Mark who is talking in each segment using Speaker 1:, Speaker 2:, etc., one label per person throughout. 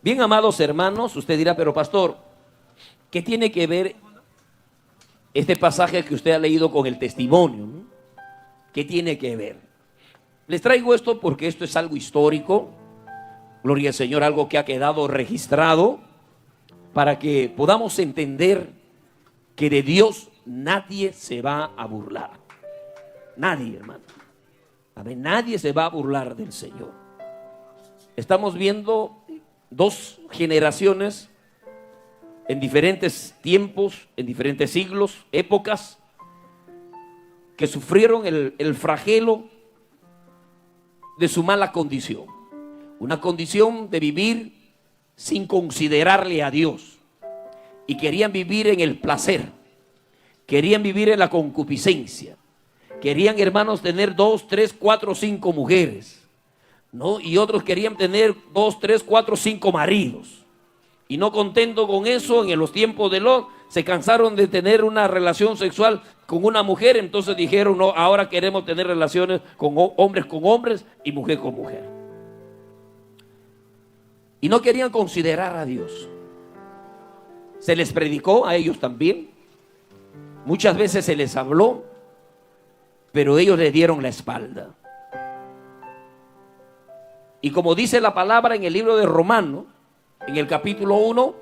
Speaker 1: Bien, amados hermanos, usted dirá, pero pastor, ¿qué tiene que ver este pasaje que usted ha leído con el testimonio, ¿no? ¿Qué tiene que ver? Les traigo esto porque esto es algo histórico, gloria al Señor, algo que ha quedado registrado para que podamos entender que de Dios nadie se va a burlar. Nadie, hermano. A ver, nadie se va a burlar del Señor. Estamos viendo dos generaciones en diferentes tiempos, en diferentes siglos, épocas, que sufrieron el flagelo de su mala condición. Una condición de vivir sin considerarle a Dios. Y querían vivir en el placer. Querían vivir en la concupiscencia. Querían, hermanos, tener 2, 3, 4, 5 mujeres, ¿no? Y otros querían tener 2, 3, 4, 5 maridos. Y no contento con eso, en los tiempos de Lot, se cansaron de tener una relación sexual con una mujer. Entonces dijeron, no, ahora queremos tener relaciones con hombres y mujer con mujer. Y no querían considerar a Dios. Se les predicó a ellos también. Muchas veces se les habló, pero ellos le dieron la espalda. Y como dice la palabra en el libro de Romanos, en el capítulo 1,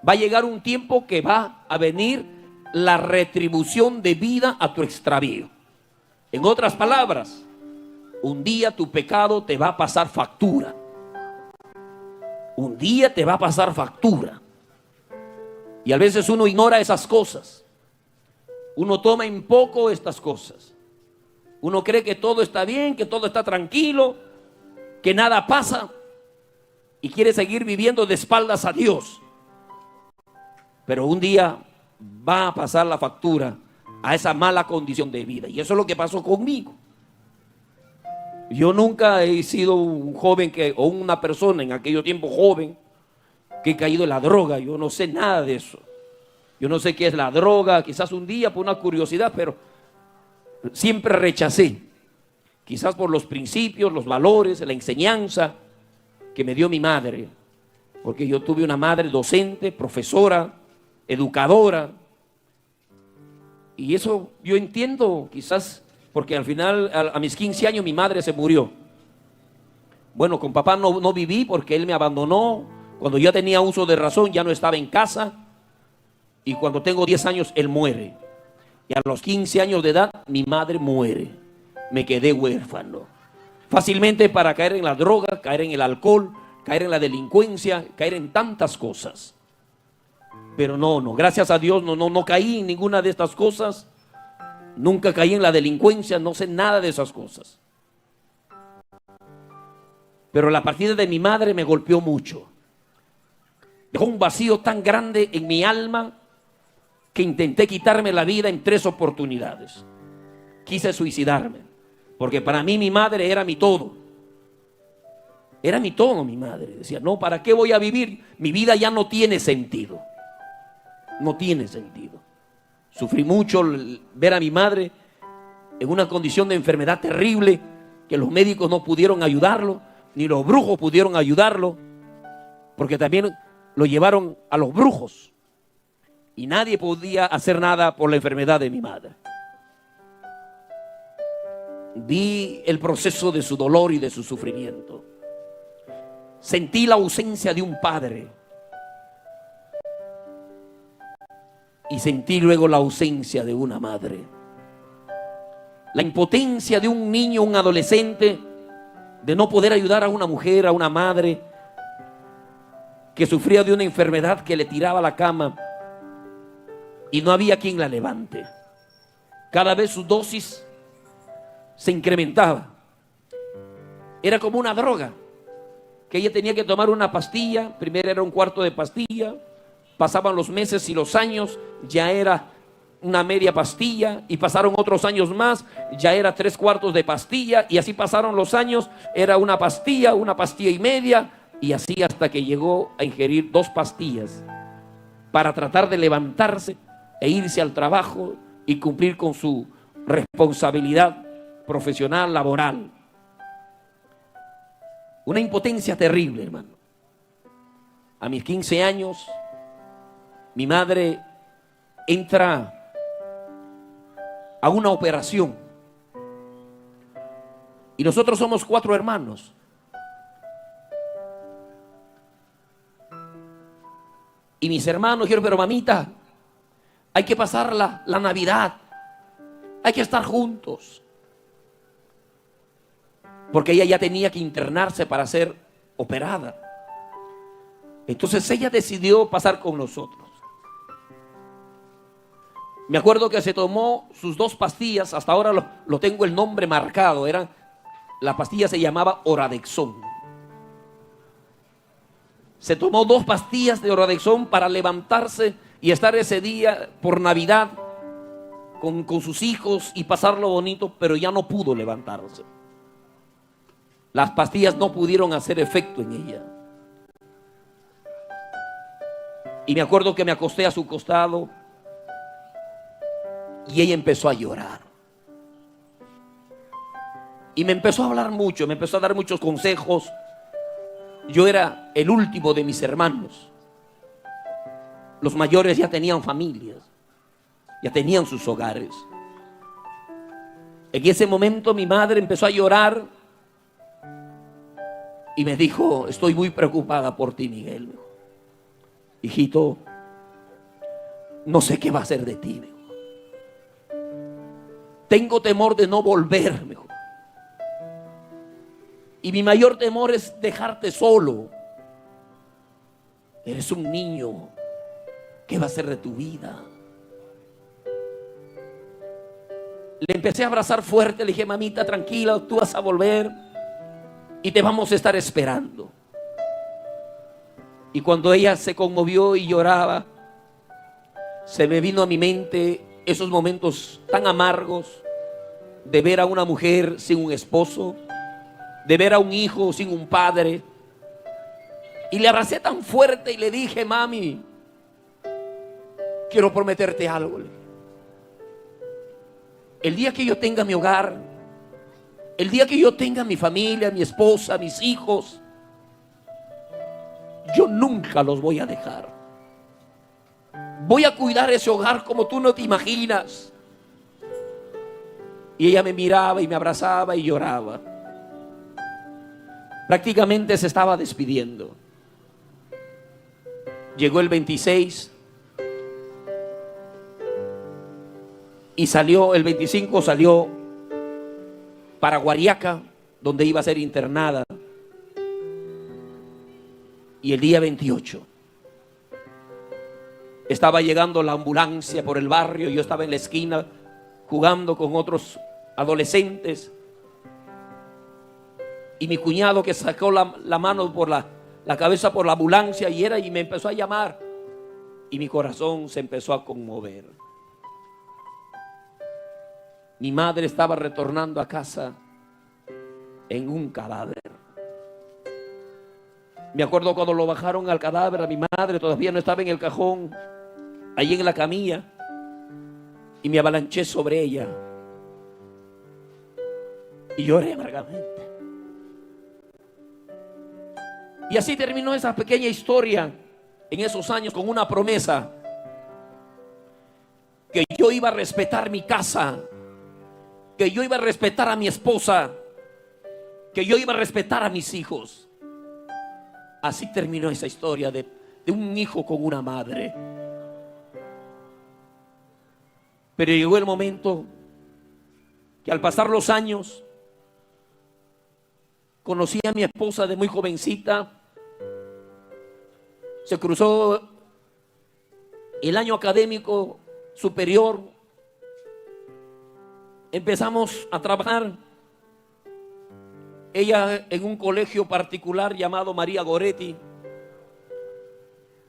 Speaker 1: va a llegar un tiempo que va a venir la retribución de vida a tu extravío. En otras palabras, un día tu pecado te va a pasar factura. Un día te va a pasar factura. Y a veces uno ignora esas cosas. Uno toma en poco estas cosas. Uno cree que todo está bien, que todo está tranquilo, que nada pasa, y quiere seguir viviendo de espaldas a Dios. Pero un día va a pasar la factura a esa mala condición de vida. Y eso es lo que pasó conmigo. Yo nunca he sido un joven o una persona en aquellos tiempos joven que he caído en la droga. Yo no sé nada de eso. Yo no sé qué es la droga, quizás un día por una curiosidad, pero siempre rechacé. Quizás por los principios, los valores, la enseñanza que me dio mi madre. Porque yo tuve una madre docente, profesora, educadora. Y eso yo entiendo, quizás, porque al final, a mis 15 años, mi madre se murió. Bueno, con papá no viví porque él me abandonó. Cuando ya tenía uso de razón, ya no estaba en casa. Y cuando tengo 10 años, él muere. Y a los 15 años de edad, mi madre muere. Me quedé huérfano. Fácilmente para caer en la droga, caer en el alcohol, caer en la delincuencia, caer en tantas cosas. Pero no, gracias a Dios no caí en ninguna de estas cosas. Nunca caí en la delincuencia, no sé nada de esas cosas. Pero la partida de mi madre me golpeó mucho. Dejó un vacío tan grande en mi alma que intenté quitarme la vida en 3 oportunidades. Quise suicidarme, porque para mí mi madre era mi todo. Era mi todo mi madre. Decía, no, ¿para qué voy a vivir? Mi vida ya no tiene sentido. No tiene sentido. Sufrí mucho ver a mi madre en una condición de enfermedad terrible, que los médicos no pudieron ayudarlo, ni los brujos pudieron ayudarlo, porque también lo llevaron a los brujos. Y nadie podía hacer nada por la enfermedad de mi madre. Vi el proceso de su dolor y de su sufrimiento. Sentí la ausencia de un padre. Y sentí luego la ausencia de una madre. La impotencia de un niño, un adolescente, de no poder ayudar a una mujer, a una madre que sufría de una enfermedad que le tiraba a la cama y no había quien la levante. Cada vez su dosis se incrementaba. Era como una droga, que ella tenía que tomar una pastilla. Primero era un cuarto de pastilla, pasaban los meses y los años, ya era una media pastilla, y pasaron otros años más, ya era 3/4 de pastilla, y así pasaron los años, era una pastilla y media, y así hasta que llegó a ingerir 2 pastillas para tratar de levantarse e irse al trabajo y cumplir con su responsabilidad profesional, laboral. Una impotencia terrible, hermano. A mis 15 años, mi madre entra a una operación. Y nosotros somos 4 hermanos. Y mis hermanos dijeron, pero mamita, hay que pasar la Navidad. Hay que estar juntos. Porque ella ya tenía que internarse para ser operada. Entonces ella decidió pasar con nosotros. Me acuerdo que se tomó sus 2 pastillas. Hasta ahora lo tengo el nombre marcado. La pastilla se llamaba Oradexón. Se tomó 2 pastillas de Oradexón para levantarse y estar ese día por Navidad con sus hijos y pasarlo bonito, pero ya no pudo levantarse. Las pastillas no pudieron hacer efecto en ella. Y me acuerdo que me acosté a su costado y ella empezó a llorar. Y me empezó a hablar mucho, me empezó a dar muchos consejos. Yo era el último de mis hermanos. Los mayores ya tenían familias, ya tenían sus hogares. En ese momento mi madre empezó a llorar y me dijo, estoy muy preocupada por ti, Miguel. Hijito, no sé qué va a hacer de ti. Tengo temor de no volver, mejor. Y mi mayor temor es dejarte solo. Eres un niño. ¿Qué va a ser de tu vida? Le empecé a abrazar fuerte. Le dije, mamita, tranquila, tú vas a volver y te vamos a estar esperando. Y cuando ella se conmovió y lloraba, se me vino a mi mente esos momentos tan amargos de ver a una mujer sin un esposo, de ver a un hijo sin un padre. Y le abracé tan fuerte y le dije, mami, quiero prometerte algo. El día que yo tenga mi hogar, el día que yo tenga mi familia, mi esposa, mis hijos, yo nunca los voy a dejar. Voy a cuidar ese hogar como tú no te imaginas. Y ella me miraba y me abrazaba y lloraba. Prácticamente se estaba despidiendo. Llegó el 26 y salió, el 25 salió para Guariaca, donde iba a ser internada. Y el día 28 estaba llegando la ambulancia por el barrio. Yo estaba en la esquina jugando con otros adolescentes. Y mi cuñado, que sacó la mano por la cabeza por la ambulancia y me empezó a llamar. Y mi corazón se empezó a conmover. Mi madre estaba retornando a casa en un cadáver. Me acuerdo cuando lo bajaron al cadáver, a mi madre todavía no estaba en el cajón, allí en la camilla, y me avalanché sobre ella y lloré amargamente. Y así terminó esa pequeña historia en esos años con una promesa: que yo iba a respetar mi casa, que yo iba a respetar a mi esposa, que yo iba a respetar a mis hijos. Así terminó esa historia de un hijo con una madre. Pero llegó el momento que al pasar los años conocí a mi esposa de muy jovencita. Se cruzó el año académico superior. Empezamos a trabajar. Ella en un colegio particular llamado María Goretti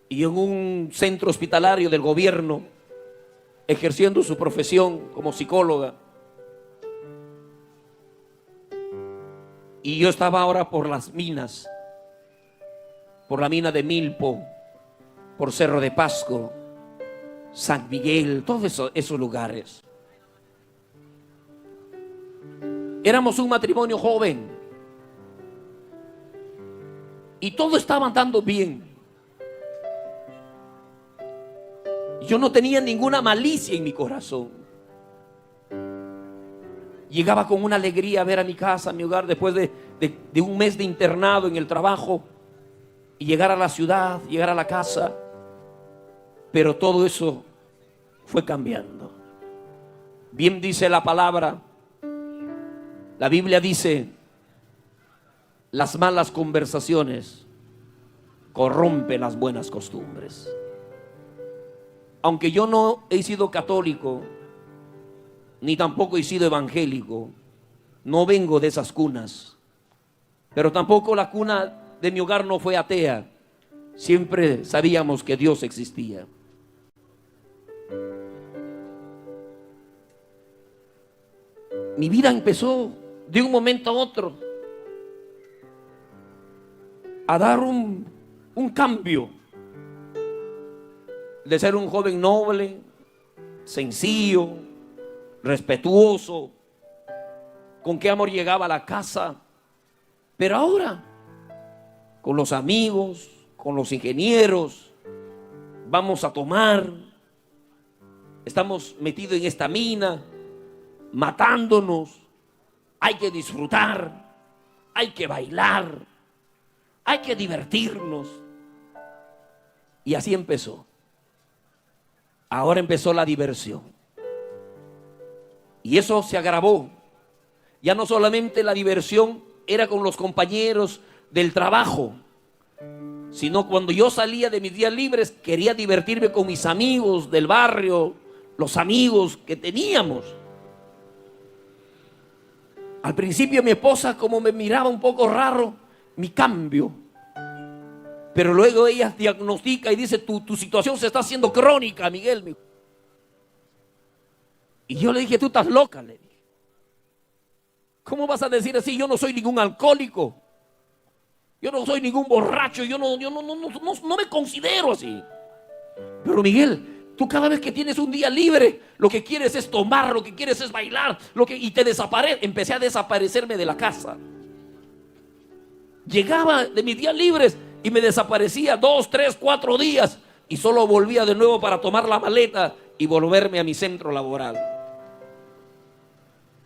Speaker 1: y en un centro hospitalario del gobierno, ejerciendo su profesión como psicóloga. Y yo estaba ahora por las minas, por la mina de Milpo, por Cerro de Pasco, San Miguel, todos esos lugares. Éramos un matrimonio joven y todo estaba andando bien. Yo no tenía ninguna malicia en mi corazón. Llegaba con una alegría a ver a mi casa, a mi hogar, después de un mes de internado en el trabajo, y llegar a la ciudad, llegar a la casa. Pero todo eso fue cambiando. Bien dice la palabra, la Biblia dice: las malas conversaciones corrompen las buenas costumbres. Aunque yo no he sido católico, ni tampoco he sido evangélico, no vengo de esas cunas, pero tampoco la cuna de mi hogar no fue atea. Siempre sabíamos que Dios existía. Mi vida empezó de un momento a otro a dar un cambio. De ser un joven noble, sencillo, respetuoso, con qué amor llegaba a la casa. Pero ahora, con los amigos, con los ingenieros, vamos a tomar, estamos metidos en esta mina, matándonos. Hay que disfrutar, hay que bailar, hay que divertirnos. Y así empezó. Ahora empezó la diversión. Y eso se agravó. Ya no solamente la diversión era con los compañeros del trabajo, sino cuando yo salía de mis días libres, quería divertirme con mis amigos del barrio, los amigos que teníamos. Al principio mi esposa, como me miraba un poco raro, mi cambio. Pero luego ella diagnostica y dice: tu situación se está haciendo crónica, Miguel. Y yo le dije: tú estás loca, le dije. ¿Cómo vas a decir así? Yo no soy ningún alcohólico. Yo no soy ningún borracho. Yo no me considero así. Pero Miguel, tú cada vez que tienes un día libre, lo que quieres es tomar, lo que quieres es bailar, y te desaparece. Empecé a desaparecerme de la casa. Llegaba de mis días libres y me desaparecía 2, 3, 4 días, y solo volvía de nuevo para tomar la maleta y volverme a mi centro laboral.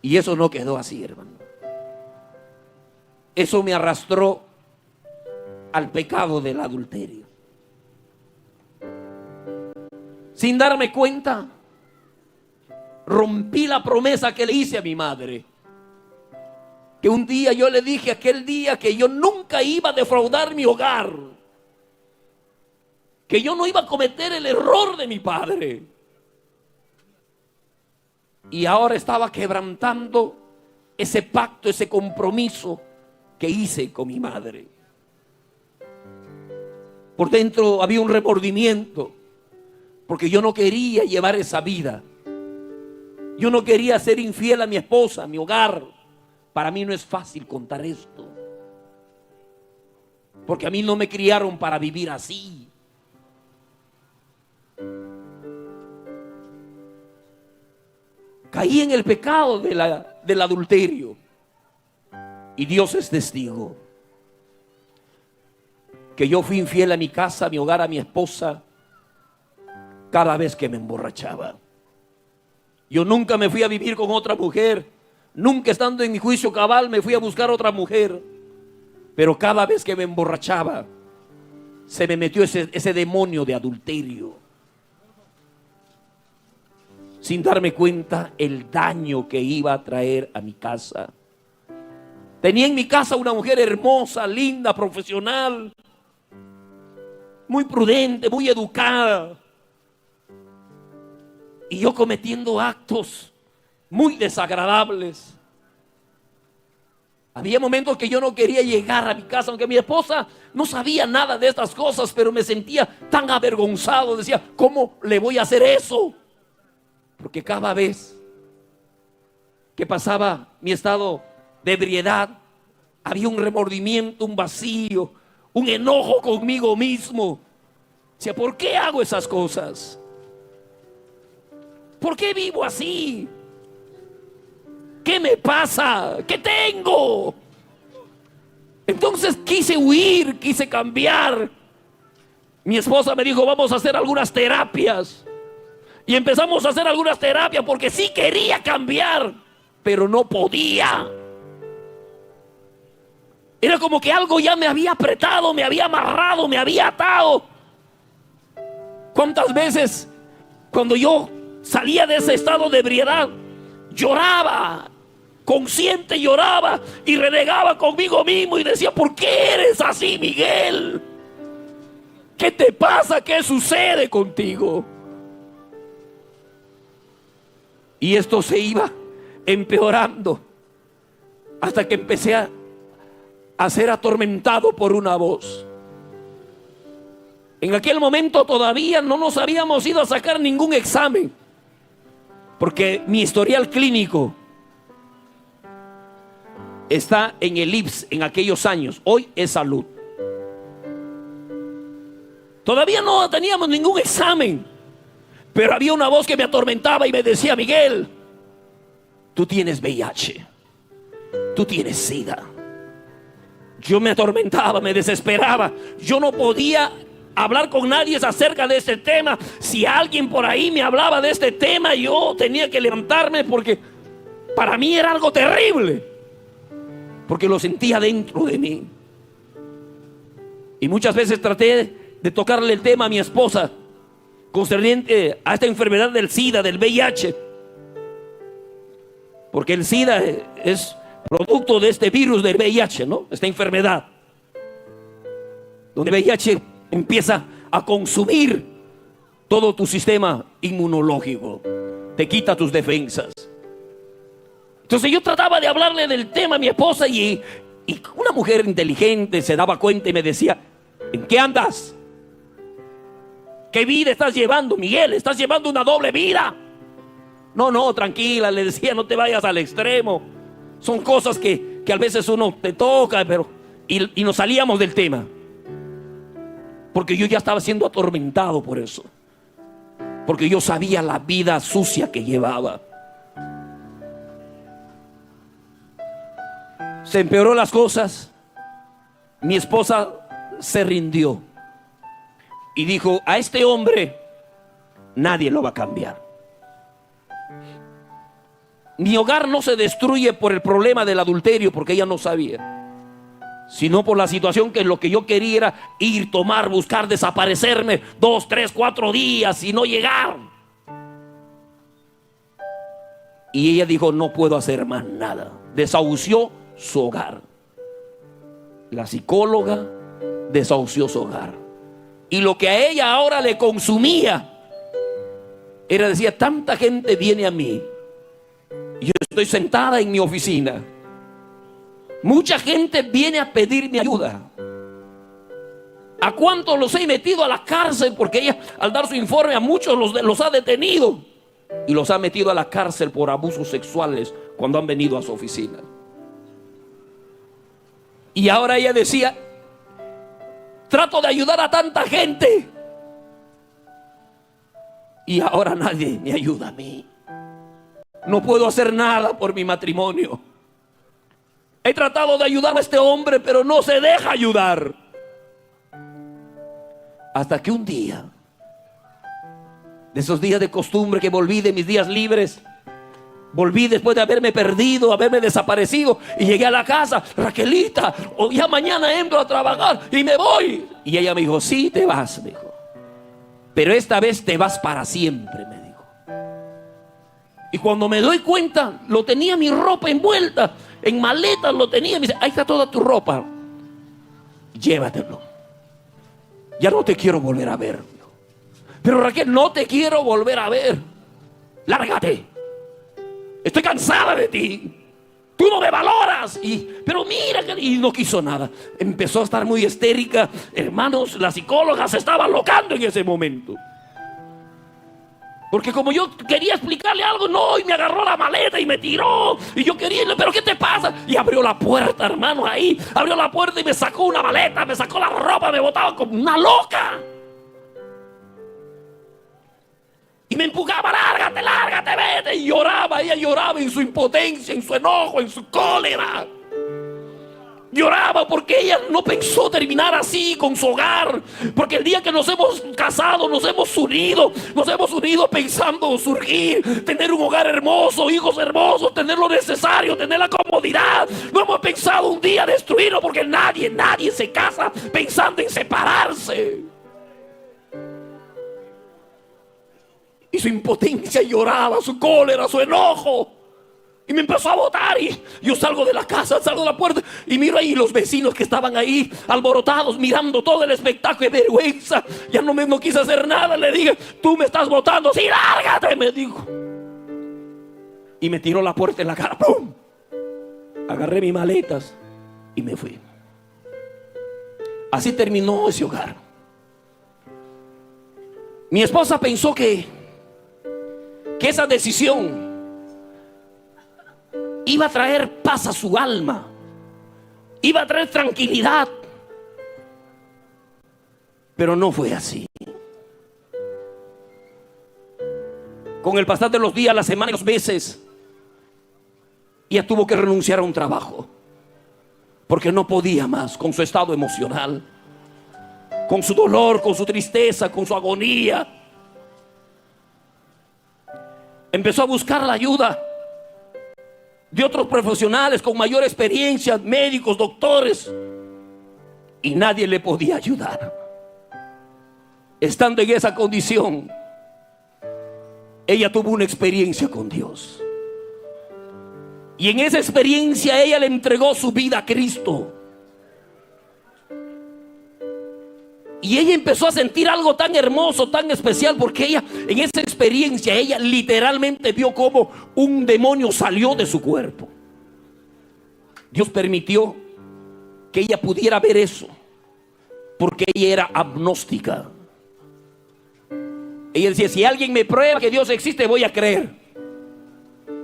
Speaker 1: Y eso no quedó así, hermano. Eso me arrastró al pecado del adulterio. Sin darme cuenta, rompí la promesa que le hice a mi madre. Que un día yo le dije, aquel día, que yo nunca iba a defraudar mi hogar, que yo no iba a cometer el error de mi padre. Y ahora estaba quebrantando ese pacto, ese compromiso que hice con mi madre. Por dentro había un remordimiento, porque yo no quería llevar esa vida. Yo no quería ser infiel a mi esposa, a mi hogar. Para mí no es fácil contar esto, porque a mí no me criaron para vivir así. Caí en el pecado del adulterio. Y Dios es testigo que yo fui infiel a mi casa, a mi hogar, a mi esposa, cada vez que me emborrachaba. Yo nunca me fui a vivir con otra mujer. Nunca, estando en mi juicio cabal, me fui a buscar otra mujer. Pero cada vez que me emborrachaba, se me metió ese demonio de adulterio. Sin darme cuenta el daño que iba a traer a mi casa. Tenía en mi casa una mujer hermosa, linda, profesional, muy prudente, muy educada. Y yo cometiendo actos muy desagradables. Había momentos que yo no quería llegar a mi casa, aunque mi esposa no sabía nada de estas cosas, pero me sentía tan avergonzado. Decía: ¿cómo le voy a hacer eso? Porque cada vez que pasaba mi estado de ebriedad, había un remordimiento, un vacío, un enojo conmigo mismo. Decía: ¿por qué hago esas cosas? ¿Por qué vivo así? ¿Qué me pasa? ¿Qué tengo? Entonces quise huir, quise cambiar. Mi esposa me dijo: vamos a hacer algunas terapias. Y empezamos a hacer algunas terapias porque sí quería cambiar, pero no podía. Era como que algo ya me había apretado, me había amarrado, me había atado. ¿Cuántas veces cuando yo salía de ese estado de ebriedad, lloraba, consciente lloraba y renegaba conmigo mismo y decía: ¿por qué eres así, Miguel? ¿Qué te pasa? ¿Qué sucede contigo? Y esto se iba empeorando hasta que empecé a ser atormentado por una voz. En aquel momento todavía no nos habíamos ido a sacar ningún examen, porque mi historial clínico está en el IMSS en aquellos años. Hoy es salud. Todavía no teníamos ningún examen, pero había una voz que me atormentaba y me decía: Miguel, tú tienes VIH, tú tienes SIDA. Yo me atormentaba, me desesperaba. Yo no podía hablar con nadie acerca de este tema. Si alguien por ahí me hablaba de este tema, yo tenía que levantarme, porque para mí era algo terrible, porque lo sentía dentro de mí. Y muchas veces traté de tocarle el tema a mi esposa concerniente a esta enfermedad del SIDA, del VIH, porque el SIDA es producto de este virus del VIH, ¿no? Esta enfermedad donde el VIH empieza a consumir todo tu sistema inmunológico, te quita tus defensas. Entonces yo trataba de hablarle del tema a mi esposa, y una mujer inteligente se daba cuenta y me decía: ¿en qué andas? ¿Qué vida estás llevando, Miguel? Estás llevando una doble vida. No, tranquila, le decía, no te vayas al extremo. Son cosas que a veces uno te toca, pero y nos salíamos del tema, porque yo ya estaba siendo atormentado por eso, porque yo sabía la vida sucia que llevaba. Se empeoró las cosas. Mi esposa se rindió y dijo: a este hombre nadie lo va a cambiar. Mi hogar no se destruye por el problema del adulterio, porque ella no sabía, sino por la situación que lo que yo quería era ir, tomar, buscar, desaparecerme 2, 3, 4 días y no llegar. Y ella dijo: no puedo hacer más nada. Desahució su hogar. La psicóloga desahució su hogar. Y lo que a ella ahora le consumía era, decía: tanta gente viene a mí, yo estoy sentada en mi oficina, mucha gente viene a pedirme ayuda. ¿A cuántos los he metido a la cárcel? Porque ella, al dar su informe, a muchos los ha detenido y los ha metido a la cárcel por abusos sexuales cuando han venido a su oficina. Y ahora ella decía: trato de ayudar a tanta gente y ahora nadie me ayuda a mí. No puedo hacer nada por mi matrimonio. He tratado de ayudar a este hombre, pero no se deja ayudar. Hasta que un día, de esos días de costumbre que volví de mis días libres, volví después de haberme perdido, haberme desaparecido, y llegué a la casa: Raquelita, ya mañana entro a trabajar y me voy. Y ella me dijo: sí, te vas, me dijo, pero esta vez te vas para siempre, me dijo. Y cuando me doy cuenta, lo tenía mi ropa envuelta en maletas, lo tenía. Me dice: ahí está toda tu ropa, llévatelo, ya no te quiero volver a ver. Pero Raquel, no te quiero volver a ver, lárgate, estoy cansada de ti, tú no me valoras. Pero mira, y no quiso nada. Empezó a estar muy histérica. Hermanos, la psicóloga se estaba locando en ese momento, porque como yo quería explicarle algo, no, y me agarró la maleta y me tiró. Y yo quería irle: ¿pero qué te pasa? Y abrió la puerta, hermano, ahí. Abrió la puerta y me sacó una maleta, me sacó la ropa, me botaba como una loca. Y me empujaba: lárgate, lárgate, vete. Y lloraba, ella lloraba en su impotencia, en su enojo, en su cólera. Lloraba porque ella no pensó terminar así con su hogar. Porque el día que nos hemos casado, nos hemos unido pensando surgir, tener un hogar hermoso, hijos hermosos, tener lo necesario, tener la comodidad. No hemos pensado un día destruirlo, porque nadie se casa pensando en separarse. Y su impotencia lloraba, su cólera, su enojo. Y me empezó a botar, y yo salgo de la casa, salgo de la puerta y miro ahí los vecinos que estaban ahí alborotados mirando todo el espectáculo. De vergüenza, ya no quise hacer nada. Le dije: tú me estás botando, sí, lárgate, me dijo. Y me tiró la puerta en la cara. ¡Pum! Agarré mis maletas y me fui. Así terminó ese hogar. Mi esposa pensó que esa decisión iba a traer paz a su alma, iba a traer tranquilidad, pero no fue así. Con el pasar de los días, las semanas, los meses, ella tuvo que renunciar a un trabajo porque no podía más con su estado emocional, con su dolor, con su tristeza, con su agonía. Empezó a buscar la ayuda de otros profesionales con mayor experiencia, médicos, doctores, y nadie le podía ayudar. Estando en esa condición, ella tuvo una experiencia con Dios, y en esa experiencia ella le entregó su vida a Cristo. Y ella empezó a sentir algo tan hermoso, tan especial, porque ella, en esa experiencia, ella literalmente vio cómo un demonio salió de su cuerpo. Dios permitió que ella pudiera ver eso, porque ella era agnóstica. Ella decía: si alguien me prueba que Dios existe, voy a creer.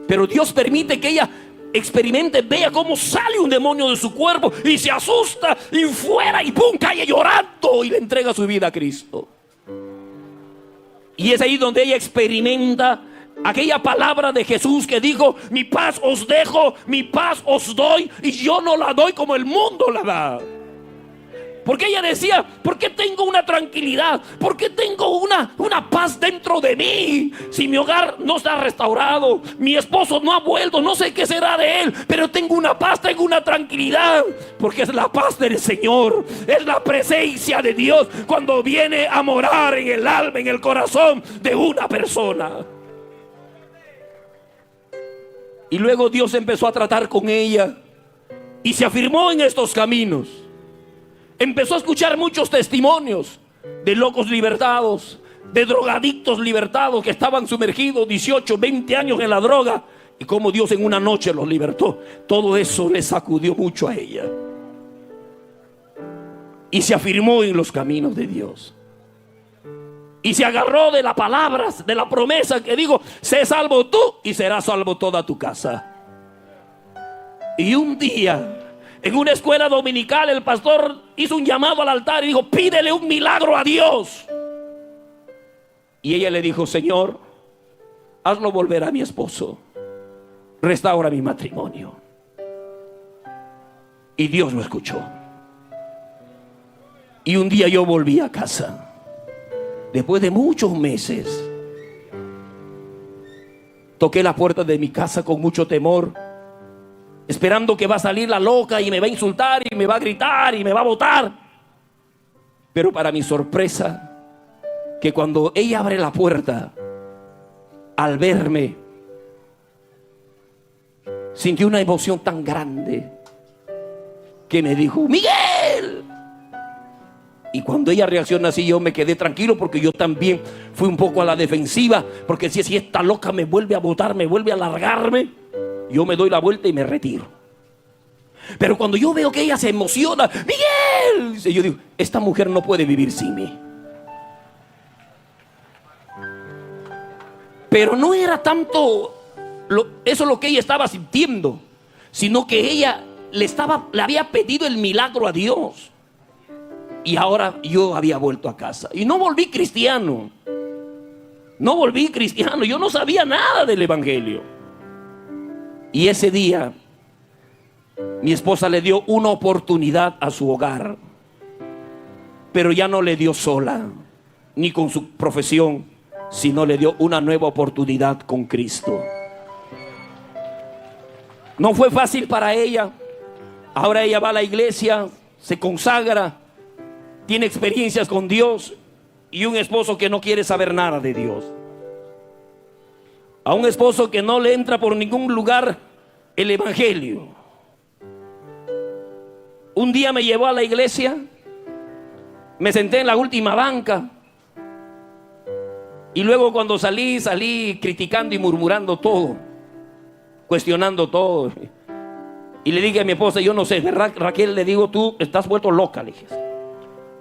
Speaker 1: Pero Dios permite que ella experimente, vea cómo sale un demonio de su cuerpo, y se asusta y fuera, y pum, cae llorando y le entrega su vida a Cristo. Y es ahí donde ella experimenta aquella palabra de Jesús que dijo: mi paz os dejo, mi paz os doy, y yo no la doy como el mundo la da. Porque ella decía: ¿por qué tengo una tranquilidad? ¿Por qué tengo una paz dentro de mí? Si mi hogar no está restaurado, mi esposo no ha vuelto, no sé qué será de él, pero tengo una paz, tengo una tranquilidad. Porque es la paz del Señor, es la presencia de Dios cuando viene a morar en el alma, en el corazón de una persona. Y luego Dios empezó a tratar con ella y se afirmó en estos caminos. Empezó a escuchar muchos testimonios de locos libertados, de drogadictos libertados que estaban sumergidos 18, 20 años en la droga, y cómo Dios en una noche los libertó. Todo eso le sacudió mucho a ella, y se afirmó en los caminos de Dios, y se agarró de las palabras, de la promesa que dijo: sé salvo tú y serás salvo toda tu casa. Y un día, en una escuela dominical, el pastor hizo un llamado al altar y dijo: pídele un milagro a Dios. Y ella le dijo: Señor, hazlo volver a mi esposo, restaura mi matrimonio. Y Dios lo escuchó. Y un día yo volví a casa, después de muchos meses. Toqué la puerta de mi casa con mucho temor, esperando que va a salir la loca y me va a insultar y me va a gritar y me va a botar. Pero para mi sorpresa, que cuando ella abre la puerta, al verme, sintió una emoción tan grande que me dijo: ¡Miguel! Y cuando ella reacciona así, yo me quedé tranquilo, porque yo también fui un poco a la defensiva, porque si esta loca me vuelve a botar, me vuelve a largarme, yo me doy la vuelta y me retiro. Pero cuando yo veo que ella se emociona: ¡Miguel! Y yo digo: esta mujer no puede vivir sin mí. Pero no era tanto eso lo que ella estaba sintiendo, sino que ella le había pedido el milagro a Dios. Y ahora yo había vuelto a casa. Y no volví cristiano. Yo no sabía nada del evangelio. Y ese día Mi esposa le dio una oportunidad a su hogar, pero ya no le dio sola, ni con su profesión, sino le dio una nueva oportunidad con Cristo. No fue fácil para ella. Ahora ella va a la iglesia, se consagra, tiene experiencias con Dios, y un esposo que no quiere saber nada de Dios. A un esposo que no le entra por ningún lugar el evangelio. Un día me llevó a la iglesia, me senté en la última banca, y luego cuando salí criticando y murmurando todo, cuestionando todo. Y le dije a mi esposa, yo no sé, ¿verdad, Raquel? Le digo, tú estás vuelto loca, le dije.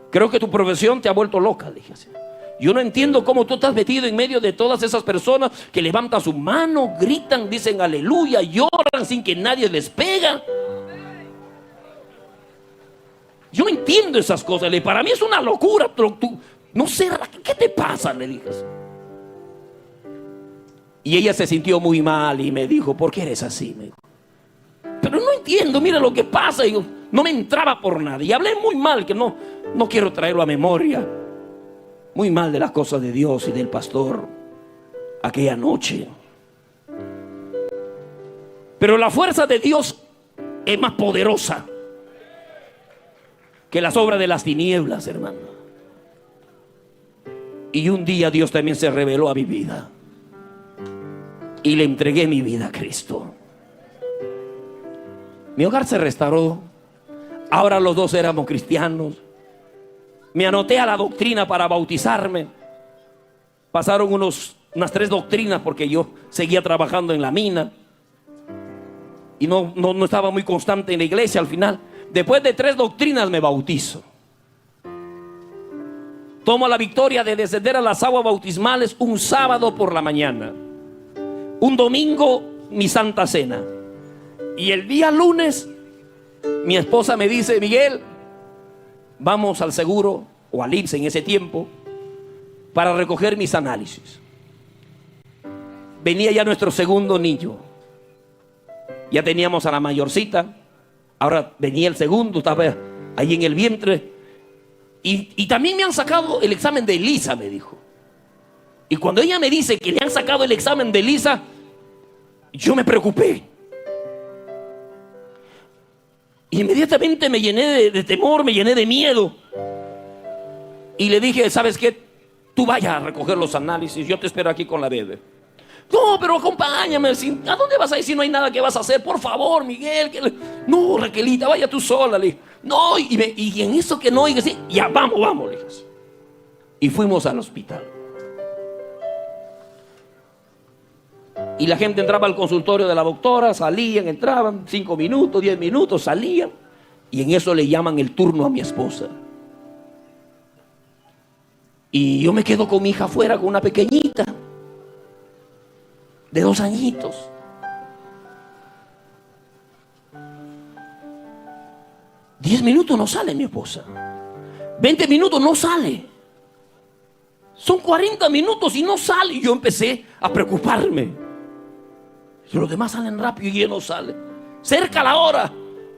Speaker 1: Creo que tu profesión te ha vuelto loca, le dije. Yo no entiendo cómo tú estás metido en medio de todas esas personas que levantan su mano, gritan, dicen aleluya, lloran sin que nadie les pega. Yo no entiendo esas cosas. Para mí es una locura. Pero tú, no sé, ¿qué te pasa? Le dije. Y ella se sintió muy mal y me dijo, ¿por qué eres así? Me dijo, pero no entiendo, mira lo que pasa. Y yo, no me entraba por nada. Y hablé muy mal, que no quiero traerlo a memoria. Muy mal de las cosas de Dios y del pastor aquella noche. Pero la fuerza de Dios es más poderosa que las obras de las tinieblas, hermano. Y un día Dios también se reveló a mi vida y le entregué mi vida a Cristo. Mi hogar se restauró. Ahora los dos éramos cristianos. Me anoté a la doctrina para bautizarme. Pasaron unas 3 doctrinas porque yo seguía trabajando en la mina y no estaba muy constante en la iglesia. Al final, después de 3 doctrinas, me bautizo. Tomo la victoria de descender a las aguas bautismales un sábado por la mañana. Un domingo, mi santa cena. Y el día lunes, mi esposa me dice, Miguel, vamos al seguro o al IMSS en ese tiempo para recoger mis análisis. Venía ya nuestro segundo niño. Ya teníamos a la mayorcita. Ahora venía el segundo, estaba ahí en el vientre. Y también me han sacado el examen de ELISA, me dijo. Y cuando ella me dice que le han sacado el examen de ELISA, yo me preocupé. Y inmediatamente me llené de temor, me llené de miedo. Y le dije, ¿sabes qué? Tú vaya a recoger los análisis, yo te espero aquí con la bebé. No, pero acompáñame. ¿A dónde vas a ir si no hay nada que vas a hacer? Por favor, Miguel. No, Raquelita, vaya tú sola. Le dije, no, y en eso que no, y así, ya, vamos, le dije. Y fuimos al hospital. Y la gente entraba al consultorio de la doctora, salían, entraban, 5 minutos, 10 minutos, salían. Y en eso le llaman el turno a mi esposa. Y yo me quedo con mi hija afuera, con una pequeñita de 2 añitos. $10 minutos no sale mi esposa. 20 minutos no sale. Son 40 minutos y no sale. Y yo empecé a preocuparme. Los demás salen rápido y ella no sale. Cerca la hora,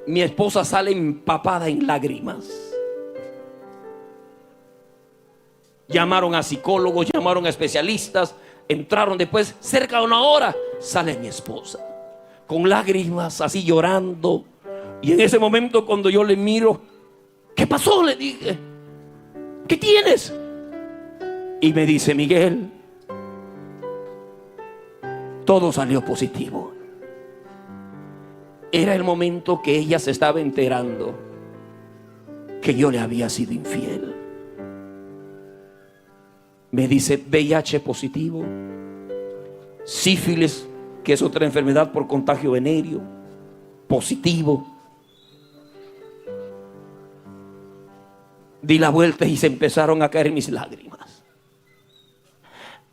Speaker 1: mi esposa sale empapada en lágrimas. Llamaron a psicólogos, llamaron a especialistas. Entraron después, cerca de 1 hora, sale mi esposa con lágrimas, así llorando. Y en ese momento, cuando yo le miro, ¿qué pasó? Le dije, ¿qué tienes? Y me dice, Miguel, todo salió positivo. Era el momento que ella se estaba enterando que yo le había sido infiel. Me dice, VIH positivo, sífilis, que es otra enfermedad por contagio venéreo, positivo. Di la vuelta y se empezaron a caer mis lágrimas.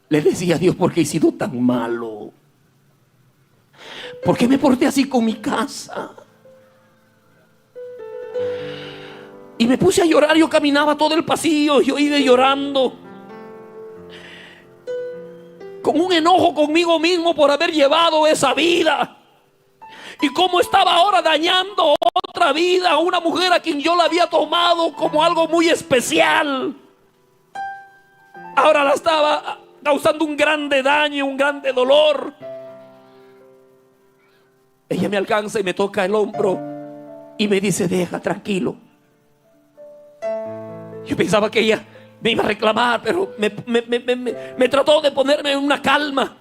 Speaker 1: Le decía a Dios, ¿por qué he sido tan malo? ¿Por qué me porté así con mi casa? Y me puse a llorar. Yo caminaba todo el pasillo, yo iba llorando, con un enojo conmigo mismo por haber llevado esa vida. y cómo estaba ahora dañando otra vida, a una mujer a quien yo la había tomado como algo muy especial. Ahora la estaba causando un grande daño, un grande dolor. Ella me alcanza y me toca el hombro y me dice: deja, tranquilo. Yo pensaba que ella me iba a reclamar, pero me trató de ponerme en una calma.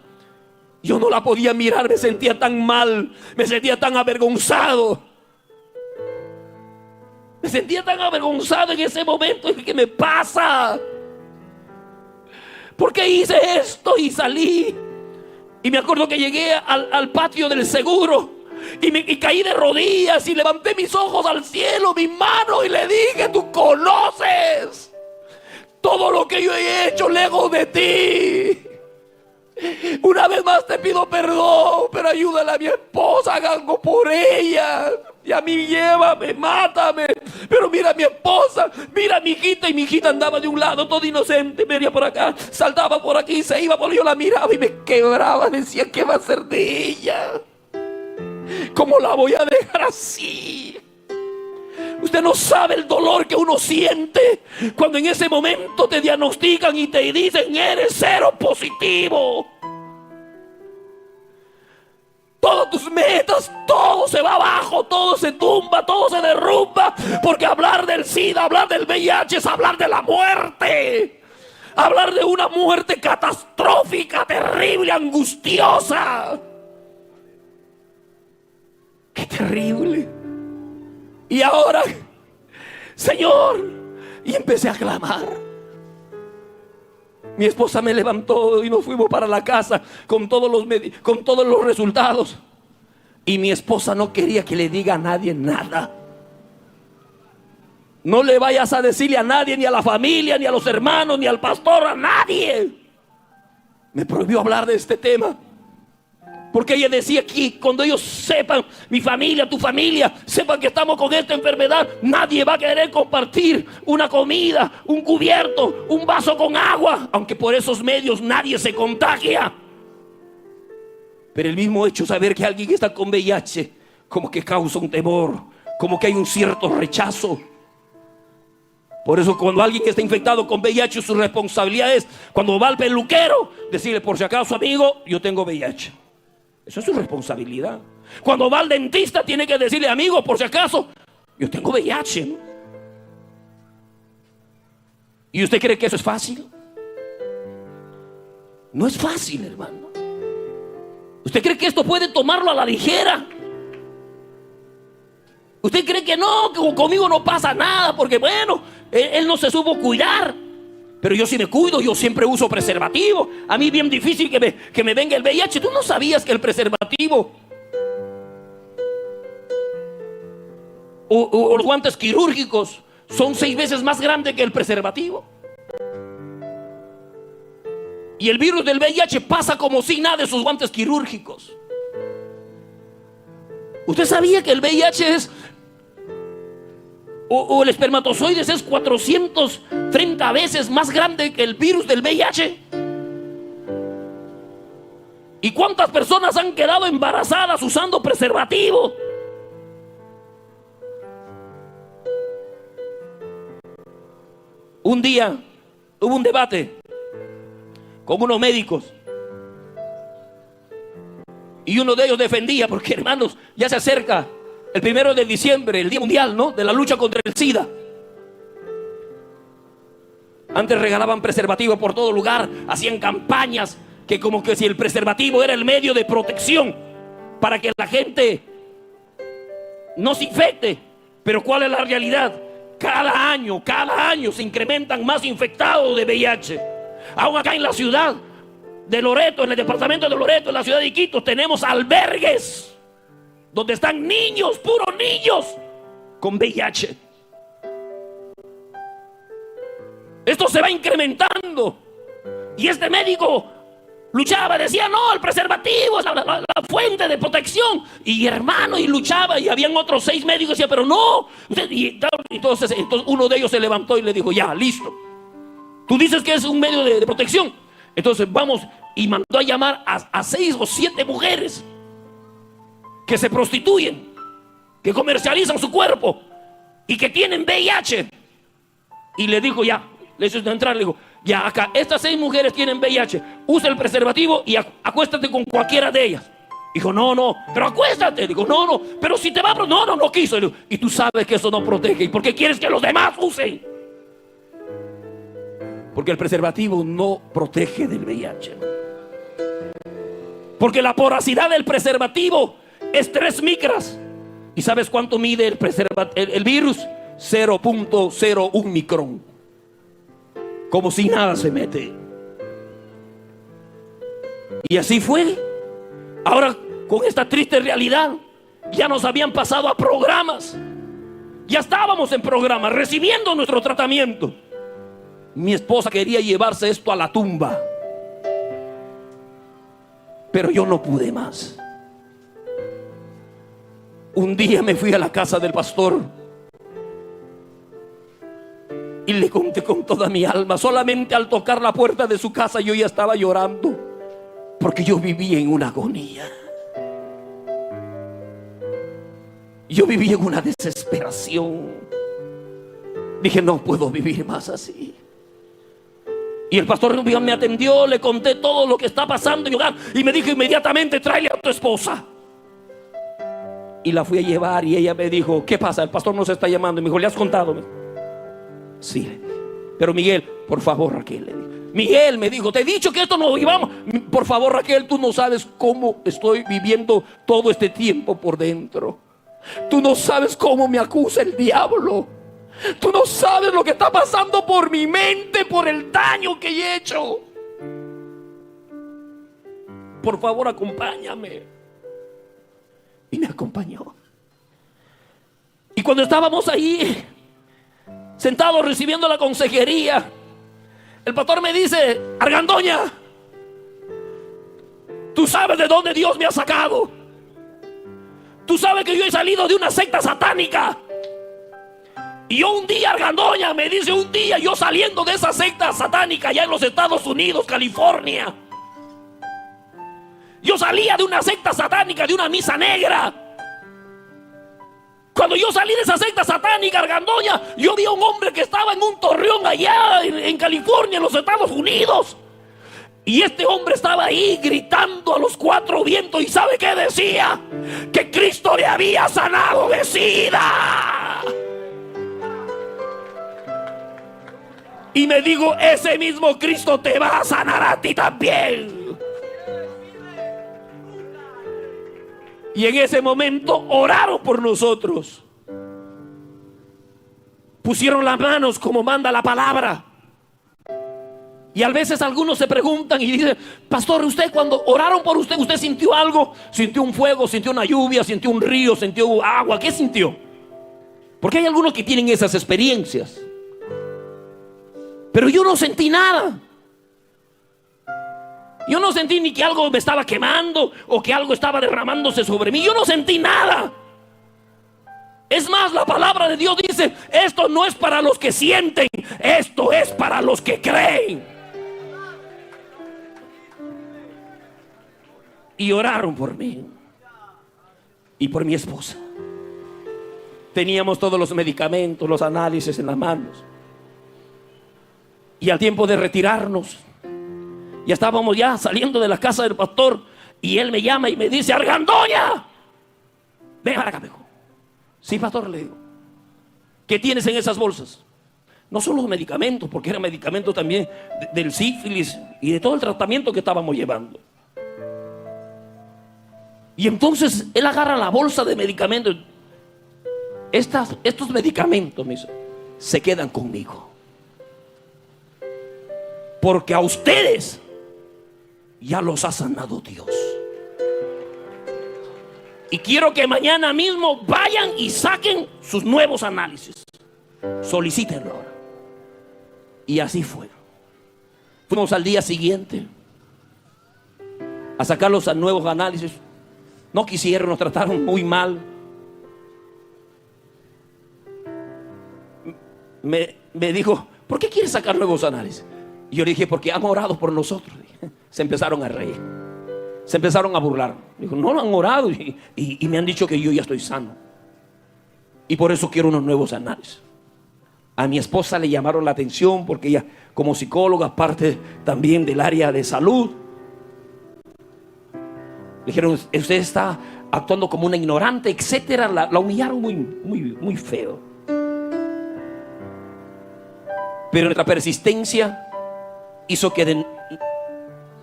Speaker 1: Yo no la podía mirar, me sentía tan mal, me sentía tan avergonzado. Me sentía tan avergonzado en ese momento. ¿Qué me pasa? ¿Por qué hice esto? Y salí. Y me acuerdo que llegué al patio del seguro y caí de rodillas y levanté mis ojos al cielo, mis manos, y le dije: tú conoces todo lo que yo he hecho lejos de ti. Una vez más te pido perdón, pero ayúdale a mi esposa, haga algo por ella. Y a mí llévame, mátame. Pero mira a mi esposa, mira a mi hijita. Y mi hijita andaba de un lado, todo inocente, venía por acá, saltaba por aquí, se iba por... Yo la miraba y me quebraba, decía: ¿qué va a hacer de ella? ¿Cómo la voy a dejar así? Usted no sabe el dolor que uno siente cuando en ese momento te diagnostican y te dicen: eres cero positivo. Todas tus metas, todo se va abajo, todo se tumba, todo se derrumba. Porque hablar del SIDA, hablar del VIH es hablar de la muerte. Hablar de una muerte catastrófica, terrible, angustiosa. ¡Qué terrible! Y ahora, Señor, y empecé a clamar. Mi esposa me levantó y nos fuimos para la casa con todos los resultados. Y mi esposa no quería que le diga a nadie nada. No le vayas a decirle a nadie, ni a la familia, ni a los hermanos, ni al pastor, a nadie. Me prohibió hablar de este tema. Porque ella decía que cuando ellos sepan, mi familia, tu familia, sepan que estamos con esta enfermedad, nadie va a querer compartir una comida, un cubierto, un vaso con agua. Aunque por esos medios nadie se contagia. Pero el mismo hecho de saber que alguien está con VIH, como que causa un temor, como que hay un cierto rechazo. Por eso cuando alguien está infectado con VIH, su responsabilidad es, cuando va al peluquero, decirle: por si acaso, amigo, yo tengo VIH. Eso es su responsabilidad. Cuando va al dentista, tiene que decirle: amigo, por si acaso, yo tengo VIH. ¿Y usted cree que eso es fácil? No es fácil, hermano. ¿Usted cree que esto puede tomarlo a la ligera? ¿Usted cree que no, que conmigo no pasa nada? Porque bueno, él no se supo cuidar. Pero yo sí me cuido, yo siempre uso preservativo. A mí bien difícil que me venga el VIH. ¿Tú no sabías que el preservativo o los guantes quirúrgicos son 6 veces más grandes que el preservativo? Y el virus del VIH pasa como si nada de sus guantes quirúrgicos. ¿Usted sabía que el VIH es... o el espermatozoides es 430 veces más grande que el virus del VIH? ¿Y cuántas personas han quedado embarazadas usando preservativo? Un día hubo un debate con unos médicos y uno de ellos defendía, porque hermanos, ya se acerca el 1 de diciembre, el Día Mundial, ¿no?, de la lucha contra el SIDA. Antes regalaban preservativo por todo lugar, hacían campañas que como que si el preservativo era el medio de protección para que la gente no se infecte. Pero ¿cuál es la realidad? Cada año se incrementan más infectados de VIH. Aún acá en la ciudad de Loreto, en el departamento de Loreto, en la ciudad de Iquitos, tenemos albergues donde están niños, puros niños, con VIH. Esto se va incrementando. Y este médico luchaba, decía: no, el preservativo es la fuente de protección. Y hermano, y luchaba. Y habían otros 6 médicos que decían: pero no. Entonces uno de ellos se levantó y le dijo: ya, listo. Tú dices que es un medio de protección. Entonces vamos. Y mandó a llamar a 6 o 7 mujeres. que se prostituyen, que comercializan su cuerpo y que tienen VIH. Y le dijo, ya, le hizo entrar, le dijo, ya acá, estas 6 mujeres tienen VIH, usa el preservativo y acuéstate con cualquiera de ellas. Dijo, no, pero acuéstate. Digo, no, pero si te va a... No quiso. Digo, y tú sabes que eso no protege. ¿Y por qué quieres que los demás usen? Porque el preservativo no protege del VIH. Porque la porosidad del preservativo es 3 micras. ¿Y sabes cuánto mide el virus? 0.01 micrón. Como si nada se mete. Y así fue. Ahora, con esta triste realidad, ya nos habían pasado a programas. Ya estábamos en programas, recibiendo nuestro tratamiento. Mi esposa quería llevarse esto a la tumba, pero yo no pude más. Un día me fui a la casa del pastor y le conté con toda mi alma. Solamente al tocar la puerta de su casa yo ya estaba llorando, porque yo vivía en una agonía. Yo vivía en una desesperación. Dije, no puedo vivir más así. Y el pastor me atendió, le conté todo lo que está pasando en mi hogar y me dijo inmediatamente, tráele a tu esposa. Y la fui a llevar y ella me dijo, ¿qué pasa? El pastor nos está llamando. Y me dijo, ¿le has contado? Sí, le dije. Pero Miguel, por favor, Raquel, le dije. Miguel, me dijo, te he dicho que esto no íbamos. Por favor, Raquel, tú no sabes cómo estoy viviendo todo este tiempo por dentro. Tú no sabes cómo me acusa el diablo. Tú no sabes lo que está pasando por mi mente, por el daño que he hecho. Por favor, acompáñame. Y me acompañó. Y cuando estábamos ahí, sentados recibiendo la consejería, el pastor me dice, Argandoña, tú sabes de dónde Dios me ha sacado. Tú sabes que yo he salido de una secta satánica. Y yo un día, Argandoña, me dice, un día yo saliendo de esa secta satánica allá en los Estados Unidos, California. Yo salía de una secta satánica, de una misa negra. Cuando yo salí de esa secta satánica, Argandoña, yo vi a un hombre que estaba en un torreón allá en California, en los Estados Unidos. Y este hombre estaba ahí gritando a los 4 vientos. ¿Y sabe qué decía? Que Cristo le había sanado de SIDA. Y me digo, ese mismo Cristo te va a sanar a ti también. Y en ese momento oraron por nosotros. Pusieron las manos como manda la palabra. Y a veces algunos se preguntan y dicen, pastor, usted cuando oraron por usted, ¿usted sintió algo? ¿Sintió un fuego? ¿Sintió una lluvia? ¿Sintió un río? ¿Sintió agua? ¿Qué sintió? Porque hay algunos que tienen esas experiencias. Pero yo no sentí nada. Yo no sentí ni que algo me estaba quemando o que algo estaba derramándose sobre mí. Yo no sentí nada. Es más, la palabra de Dios dice, esto no es para los que sienten, esto es para los que creen. Y oraron por mí y por mi esposa. Teníamos todos los medicamentos, los análisis en las manos. Y al tiempo de retirarnos, ya estábamos ya saliendo de la casa del pastor. Y él me llama y me dice, Argandoña, ven para acá, me dijo. Sí, pastor, le digo. ¿Qué tienes en esas bolsas? No solo los medicamentos, porque eran medicamentos también del sífilis y de todo el tratamiento que estábamos llevando. Y entonces él agarra la bolsa de medicamentos. Estos medicamentos, me dice, se quedan conmigo. Porque a ustedes ya los ha sanado Dios. Y quiero que mañana mismo vayan y saquen sus nuevos análisis. Solicítenlo ahora. Y así fue. Fuimos al día siguiente a sacar los nuevos análisis. No quisieron, nos trataron muy mal. Me dijo, ¿por qué quieres sacar nuevos análisis? Y yo le dije, porque han orado por nosotros. Se empezaron a reír. se empezaron a burlar. Dijo, no lo han orado y me han dicho que yo ya estoy sano. Y por eso quiero unos nuevos análisis. A mi esposa le llamaron la atención porque ella, como psicóloga, parte también del área de salud. Le dijeron, usted está actuando como una ignorante, etcétera. La humillaron muy feo. Pero nuestra persistencia hizo que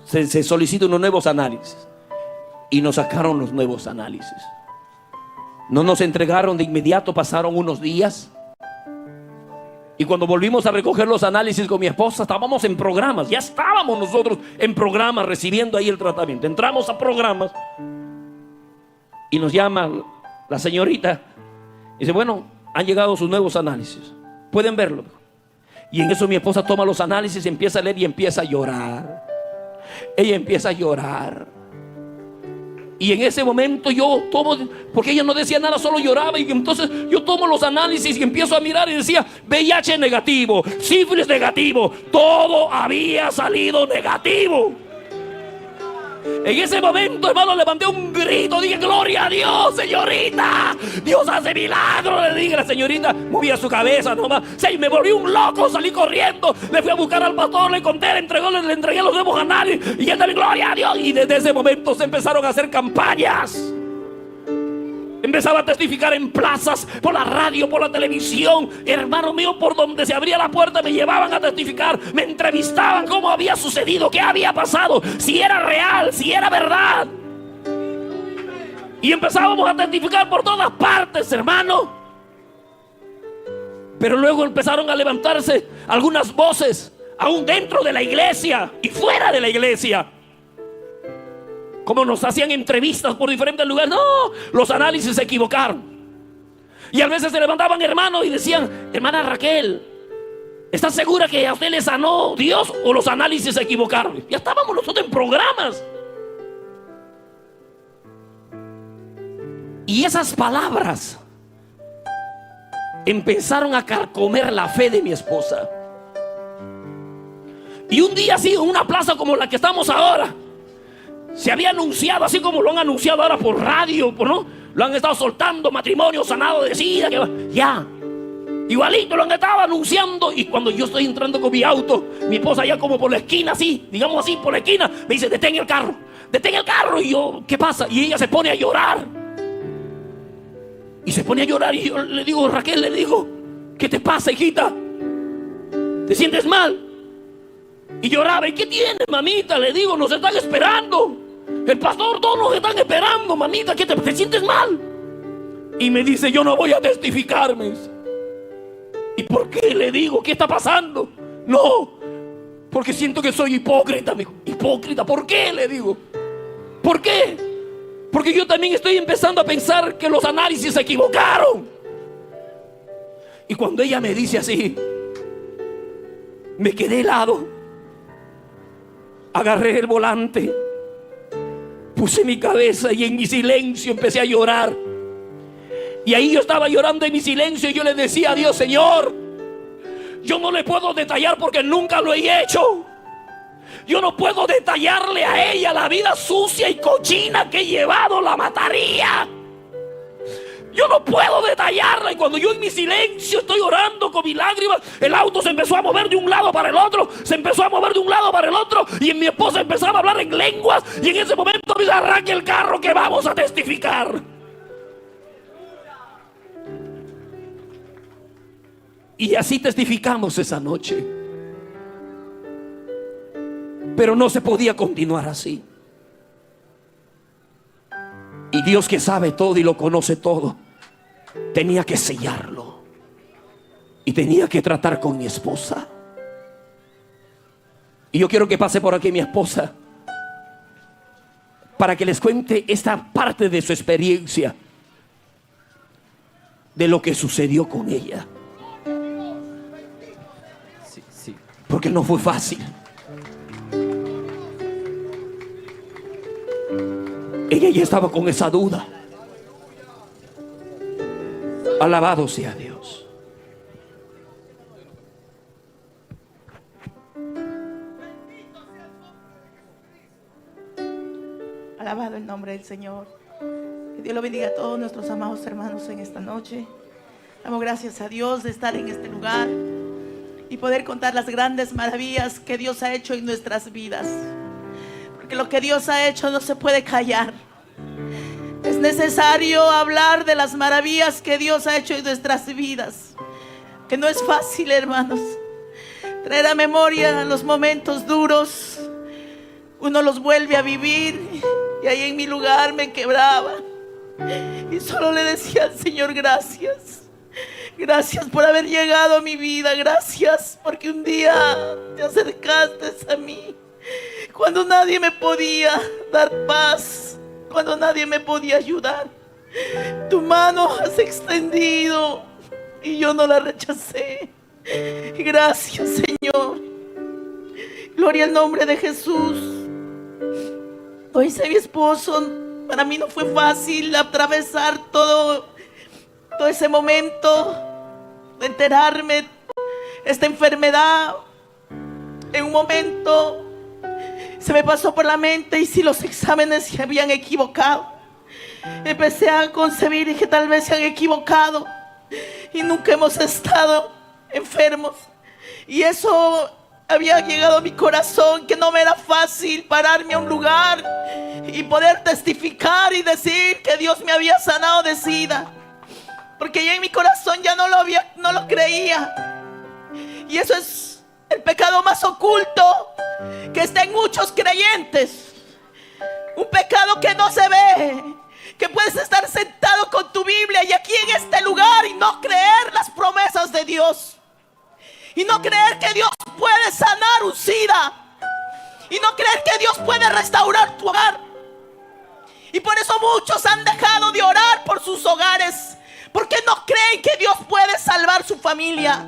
Speaker 1: se soliciten unos nuevos análisis. Y nos sacaron los nuevos análisis. No nos entregaron de inmediato, pasaron unos días. Y cuando volvimos a recoger los análisis con mi esposa, estábamos en programas. Ya estábamos nosotros en programas recibiendo ahí el tratamiento. Entramos a programas y nos llama la señorita y dice, bueno, han llegado sus nuevos análisis, pueden verlo. Y en eso mi esposa toma los análisis, empieza a leer y empieza a llorar. Ella empieza a llorar. Y en ese momento yo tomo, porque ella no decía nada, solo lloraba. Y entonces yo tomo los análisis y empiezo a mirar y decía, VIH negativo, sífilis negativo, todo había salido negativo. En ese momento, hermano, levanté un grito, dije, gloria a Dios, señorita, Dios hace milagros. Le dije a la señorita, movía su cabeza nomás. Me volví un loco, salí corriendo, le fui a buscar al pastor, le conté, le entregué los nuevos análisis y él también, gloria a Dios. Y desde ese momento se empezaron a hacer campañas. Empezaba a testificar en plazas, por la radio, por la televisión. Hermano mío, por donde se abría la puerta me llevaban a testificar. Me entrevistaban cómo había sucedido, qué había pasado, si era real, si era verdad. Y empezábamos a testificar por todas partes, hermano. Pero luego empezaron a levantarse algunas voces, aún dentro de la iglesia y fuera de la iglesia. Como nos hacían entrevistas por diferentes lugares. No, los análisis se equivocaron. Y a veces se levantaban hermanos y decían, hermana Raquel, ¿está segura que a usted le sanó Dios o los análisis se equivocaron? Ya estábamos nosotros en programas. Y esas palabras empezaron a carcomer la fe de mi esposa. Y un día así, en una plaza como la que estamos ahora, se había anunciado, así como lo han anunciado ahora por radio, ¿no? Lo han estado soltando, matrimonio sanado de SIDA, ya, igualito lo han estado anunciando. Y cuando yo estoy entrando con mi auto, mi esposa ya como por la esquina, así, digamos así, por la esquina, me dice, detén el carro. Y yo, ¿qué pasa? Y ella se pone a llorar. Y se pone a llorar y yo le digo, Raquel, le digo, ¿qué te pasa, hijita? ¿Te sientes mal? Y lloraba, ¿y qué tiene, mamita? Le digo, nos están esperando. El pastor, todos nos están esperando, mamita. ¿Qué te sientes mal? Y me dice, yo no voy a testificarme. ¿Y por qué? Le digo, ¿qué está pasando? No, porque siento que soy hipócrita. Me dijo, ¿hipócrita? ¿Por qué? Le digo, ¿por qué? Porque yo también estoy empezando a pensar que los análisis se equivocaron. Y cuando ella me dice así, me quedé helado. Agarré el volante, puse mi cabeza y en mi silencio empecé a llorar. Y ahí yo estaba llorando en mi silencio y yo le decía a Dios, Señor, yo no le puedo detallar porque nunca lo he hecho. Yo no puedo detallarle a ella la vida sucia y cochina que he llevado, la mataría. Yo no puedo detallarla. Y cuando yo en mi silencio estoy orando con mis lágrimas, el auto se empezó a mover de un lado para el otro. Se empezó a mover de un lado para el otro. Y mi esposa empezaba a hablar en lenguas. Y en ese momento me dice, arranque el carro que vamos a testificar. Y así testificamos esa noche. Pero no se podía continuar así. Y Dios, que sabe todo y lo conoce todo, tenía que sellarlo. Y tenía que tratar con mi esposa. Y yo quiero que pase por aquí mi esposa, para que les cuente esta parte de su experiencia, de lo que sucedió con ella.
Speaker 2: Sí.
Speaker 1: Porque no fue fácil. Ella ya estaba con esa duda. Alabado sea Dios.
Speaker 2: Alabado el nombre del Señor. Que Dios lo bendiga a todos nuestros amados hermanos en esta noche. Damos gracias a Dios de estar en este lugar y poder contar las grandes maravillas que Dios ha hecho en nuestras vidas. Porque lo que Dios ha hecho no se puede callar. Es necesario hablar de las maravillas que Dios ha hecho en nuestras vidas. Que no es fácil, hermanos. Traer a memoria los momentos duros. Uno los vuelve a vivir. Y ahí en mi lugar me quebraba. Y solo le decía al Señor, gracias. Gracias por haber llegado a mi vida. Gracias porque un día te acercaste a mí. Cuando nadie me podía dar paz. Cuando nadie me podía ayudar. Tu mano has extendido y yo no la rechacé. Gracias, Señor. Gloria al nombre de Jesús. Hoy soy mi esposo. Para mí no fue fácil atravesar todo ese momento de enterarme esta enfermedad. En un momento se me pasó por la mente y si los exámenes se habían equivocado. Empecé a concebir y que tal vez se han equivocado y nunca hemos estado enfermos. Y eso había llegado a mi corazón, que no me era fácil pararme a un lugar y poder testificar y decir que Dios me había sanado de SIDA, porque ya en mi corazón ya no lo creía. Y eso es el pecado más oculto que está en muchos creyentes. Un pecado que no se ve, que puedes estar sentado con tu Biblia y aquí en este lugar y no creer las promesas de Dios. Y no creer que Dios puede sanar un SIDA. Y no creer que Dios puede restaurar tu hogar. Y por eso muchos han dejado de orar por sus hogares, porque no creen que Dios puede salvar su familia.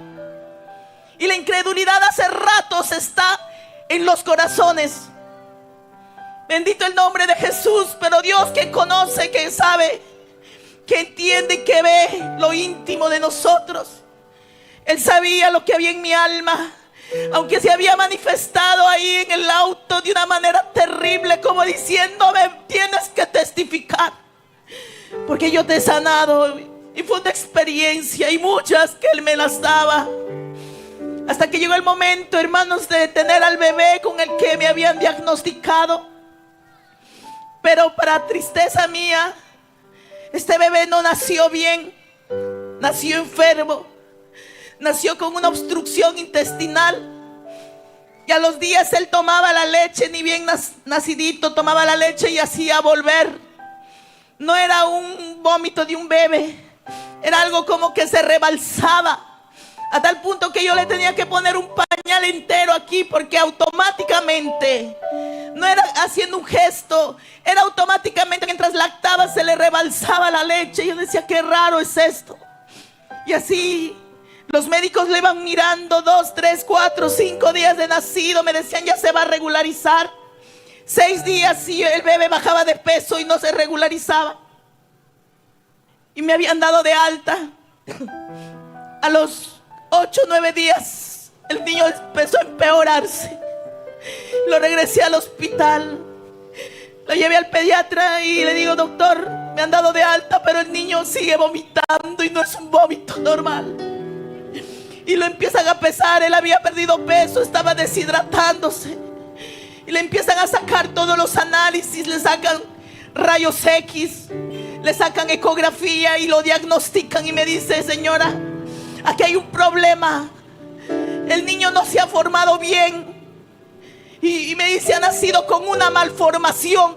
Speaker 2: Y la incredulidad hace ratos está en los corazones. Bendito el nombre de Jesús. Pero Dios, que conoce, que sabe, que entiende y que ve lo íntimo de nosotros, Él sabía lo que había en mi alma. Aunque se había manifestado ahí en el auto de una manera terrible, como diciéndome, tienes que testificar, porque yo te he sanado. Y fue una experiencia y muchas que Él me las daba. Hasta que llegó el momento, hermanos, de tener al bebé con el que me habían diagnosticado. Pero para tristeza mía, este bebé no nació bien. Nació enfermo. Nació con una obstrucción intestinal. Y a los días él tomaba la leche, ni bien nacidito, tomaba la leche y hacía volver. No era un vómito de un bebé. Era algo como que se rebalsaba. A tal punto que yo le tenía que poner un pañal entero aquí, porque automáticamente, no era haciendo un gesto, era automáticamente mientras lactaba se le rebalsaba la leche. Y yo decía, qué raro es esto. Y así los médicos le iban mirando 2, 3, 4, 5 días de nacido. Me decían, ya se va a regularizar. 6 días y el bebé bajaba de peso y no se regularizaba. Y me habían dado de alta. A los 8, 9 días el niño empezó a empeorarse. Lo regresé al hospital. Lo llevé al pediatra y le digo, doctor, me han dado de alta, pero el niño sigue vomitando y no es un vómito normal. Y lo empiezan a pesar. Él había perdido peso, estaba deshidratándose. Y le empiezan a sacar todos los análisis. Le sacan rayos X, le sacan ecografía y lo diagnostican. Y me dice, señora, aquí hay un problema. El niño no se ha formado bien. Y me dice, ha nacido con una malformación.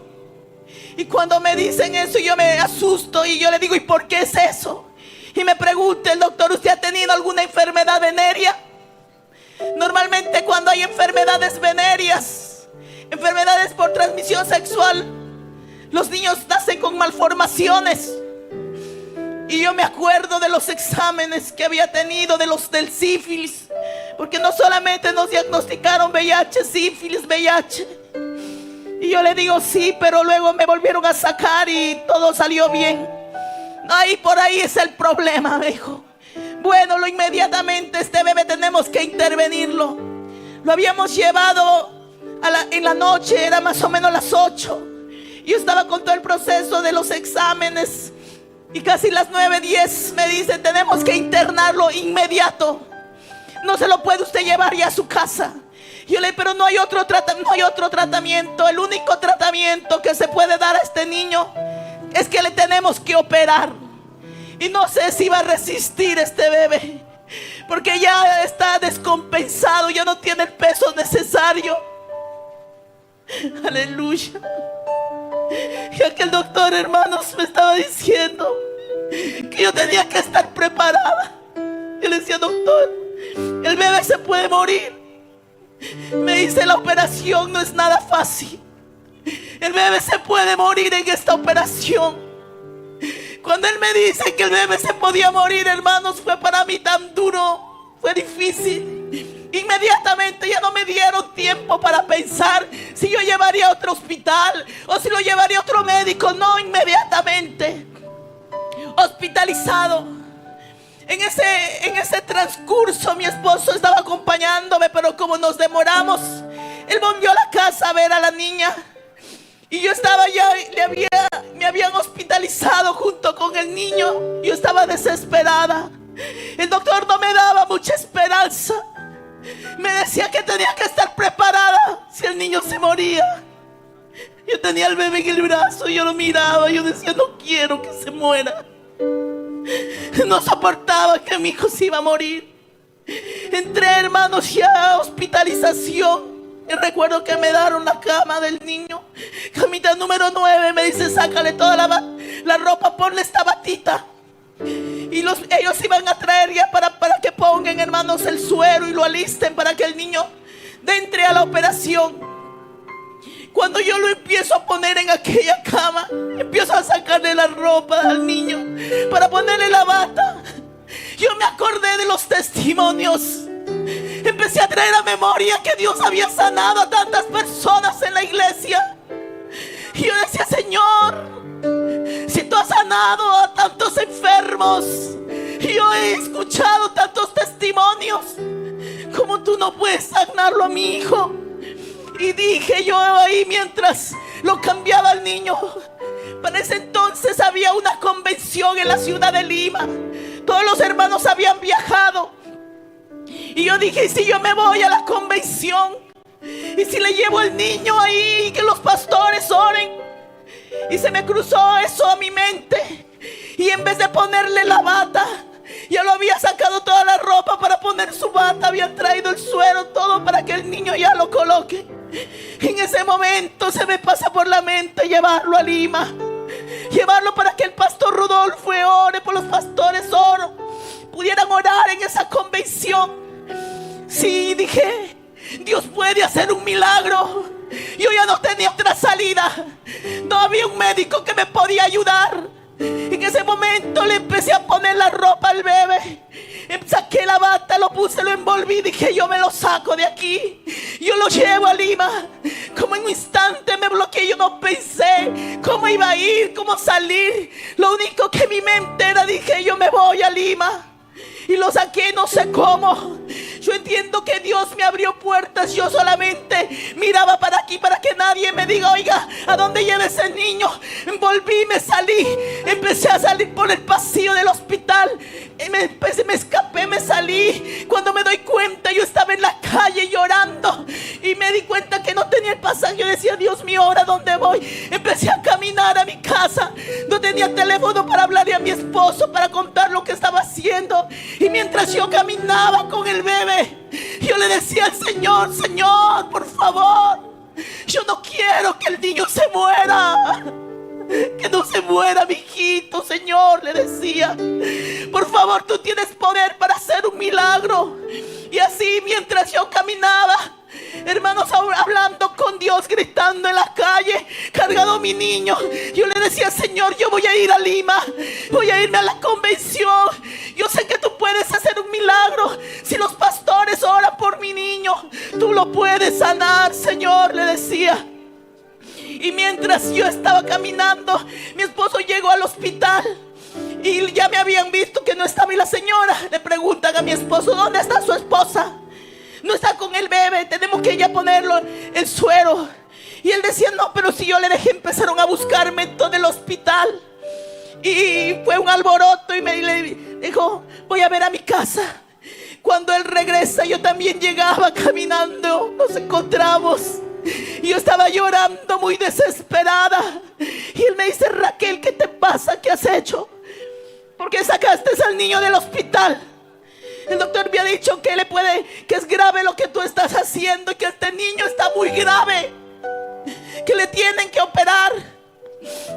Speaker 2: Y cuando me dicen eso, yo me asusto y yo le digo, ¿y por qué es eso? Y me pregunta el doctor, ¿usted ha tenido alguna enfermedad venérea? Normalmente cuando hay enfermedades venéreas, enfermedades por transmisión sexual, los niños nacen con malformaciones. Y yo me acuerdo de los exámenes que había tenido, del sífilis, porque no solamente nos diagnosticaron VIH, sífilis, VIH. Y yo le digo, sí, pero luego me volvieron a sacar y todo salió bien. Ahí por ahí es el problema, me dijo. Bueno, inmediatamente este bebé tenemos que intervenirlo. Lo habíamos llevado en la noche, era más o menos las 8. Yo estaba con todo el proceso de los exámenes y casi las 9:10 me dicen: tenemos que internarlo inmediato. No se lo puede usted llevar ya a su casa. Yo le dije: pero no hay otro tratamiento. El único tratamiento que se puede dar a este niño es que le tenemos que operar. Y no sé si va a resistir este bebé, porque ya está descompensado, ya no tiene el peso necesario. Aleluya. Y aquel doctor, hermanos, me estaba diciendo que yo tenía que estar preparada. Yo le decía: doctor, el bebé se puede morir. Me dice: la operación no es nada fácil. El bebé se puede morir en esta operación. Cuando él me dice que el bebé se podía morir, hermanos, fue para mí tan duro, fue difícil. Inmediatamente ya no me dieron tiempo para pensar si yo llevaría a otro hospital o si lo llevaría a otro médico. No, inmediatamente hospitalizado. En ese transcurso mi esposo estaba acompañándome, pero como nos demoramos, él volvió a la casa a ver a la niña. Y yo estaba ya, me habían hospitalizado junto con el niño. Yo estaba desesperada. El doctor no me daba mucha esperanza. Me decía que tenía que estar preparada si el niño se moría. Yo tenía al bebé en el brazo, yo lo miraba, yo decía: no quiero que se muera. No soportaba que mi hijo se iba a morir. Entré, hermanos, ya a hospitalización. Y recuerdo que me dieron la cama del niño. Camita número 9. Me dice: sácale toda la ropa, ponle esta batita. Y ellos iban a traer ya para que pongan, hermanos, el suero y lo alisten para que el niño entre a la operación. Cuando yo lo empiezo a poner en aquella cama, empiezo a sacarle la ropa al niño para ponerle la bata, yo me acordé de los testimonios. Empecé a traer a memoria que Dios había sanado a tantas personas en la iglesia. Y yo decía: Señor, si tú has sanado a tantos enfermos, y yo he escuchado tantos testimonios, ¿cómo tú no puedes sanarlo a mi hijo? Y dije yo ahí mientras lo cambiaba al niño: para ese entonces había una convención en la ciudad de Lima. Todos los hermanos habían viajado. Y yo dije: ¿y si yo me voy a la convención? ¿Y si le llevo al niño ahí y que los pastores oren? Y se me cruzó eso a mi mente. Y en vez de ponerle la bata, ya lo había sacado toda la ropa para poner su bata. Había traído el suero, todo para que el niño ya lo coloque. En ese momento se me pasa por la mente llevarlo a Lima. Llevarlo para que el pastor Rodolfo ore por los pastores pudieran orar en esa convención. Sí, dije: Dios puede hacer un milagro. Yo ya no tenía otra salida. No había un médico que me podía ayudar. En ese momento le empecé a poner la ropa al bebé. Saqué la bata, lo puse, lo envolví. Dije: yo me lo saco de aquí, yo lo llevo a Lima. Como en un instante me bloqueé. Yo no pensé cómo iba a ir, cómo salir. Lo único que en mi mente era: dije, yo me voy a Lima. Y lo saqué, no sé cómo. Yo entiendo que Dios me abrió puertas. Yo solamente miraba para aquí, para que nadie me diga: oiga, ¿a dónde lleva ese niño? Volví, me salí. Empecé a salir por el pasillo del hospital. Me escapé, me salí. Cuando me doy cuenta, yo estaba en la calle llorando. Y me di cuenta que no tenía el pasaje. Yo decía: Dios mío, ¿ahora dónde voy? Empecé a caminar a mi casa. No tenía teléfono para hablarle a mi esposo, para contar lo que estaba haciendo. Y mientras yo caminaba con el bebé, yo le decía al Señor: Señor, por favor, yo no quiero que el niño se muera. Que no se muera mi hijito, Señor, le decía. Por favor, tú tienes poder para hacer un milagro. Y así mientras yo caminaba, hermanos, hablando con Dios, gritando en la calle, cargado a mi niño, yo le decía: Señor, yo voy a ir a Lima, voy a irme a la convención. Yo sé que tú puedes hacer un milagro. Si los pastores oran por mi niño, tú lo puedes sanar, Señor, le decía. Y mientras yo estaba caminando, mi esposo llegó al hospital y ya me habían visto que no estaba. Y la señora le preguntan a mi esposo: ¿dónde está su esposa? No está con el bebé, tenemos que ya ponerlo el suero. Y él decía, no, pero si yo le dejé, empezaron a buscarme en todo el hospital. Y fue un alboroto y le dijo, voy a ver a mi casa. Cuando él regresa, yo también llegaba caminando, nos encontramos. Y yo estaba llorando muy desesperada. Y él me dice, Raquel, ¿qué te pasa? ¿Qué has hecho? ¿Por qué sacaste al niño del hospital? El doctor me ha dicho que que es grave lo que tú estás haciendo, y que este niño está muy grave, que le tienen que operar.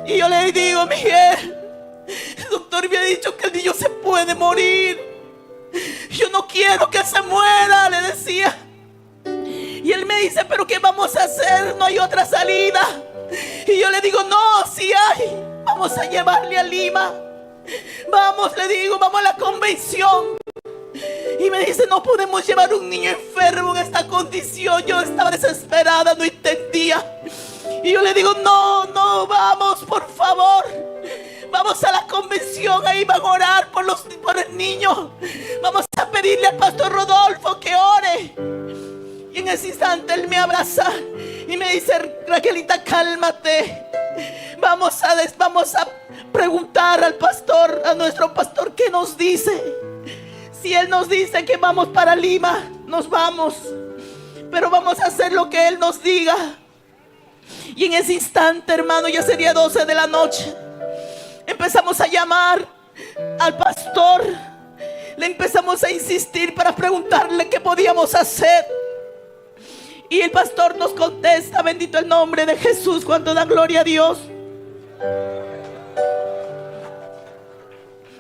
Speaker 2: Y yo le digo, Miguel, el doctor me ha dicho que el niño se puede morir. Yo no quiero que se muera, le decía. Y él me dice, pero ¿qué vamos a hacer? No hay otra salida. Y yo le digo, no, sí hay. Vamos a llevarle a Lima. Vamos, le digo, vamos a la convención. Y me dice, no podemos llevar un niño enfermo en esta condición. Yo estaba desesperada, no entendía. Y yo le digo, no, vamos, por favor. Vamos a la convención, ahí van a orar por el niño. Vamos a pedirle al pastor Rodolfo que ore. Y en ese instante él me abraza y me dice, Raquelita, cálmate. Vamos a preguntar al pastor, a nuestro pastor, ¿qué nos dice? Si él nos dice que vamos para Lima, nos vamos. Pero vamos a hacer lo que él nos diga. Y en ese instante, hermano, ya sería 12 de la noche. Empezamos a llamar al pastor. Le empezamos a insistir para preguntarle qué podíamos hacer. Y el pastor nos contesta, bendito el nombre de Jesús, cuando da gloria a Dios.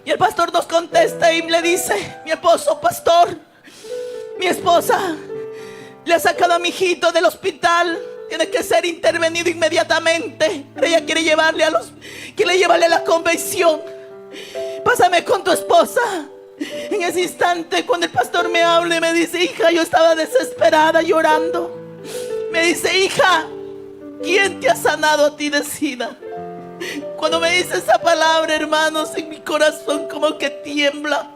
Speaker 2: Y el pastor nos contesta y le dice, mi esposo, pastor, mi esposa le ha sacado a mi hijito del hospital. Tiene que ser intervenido inmediatamente. Pero ella quiere llevarle a la convención. Pásame con tu esposa. En ese instante, cuando el pastor me habla y me dice, hija, yo estaba desesperada llorando. Me dice, hija, ¿quién te ha sanado a ti de SIDA? Cuando me dice esa palabra, hermanos, en mi corazón como que tiembla.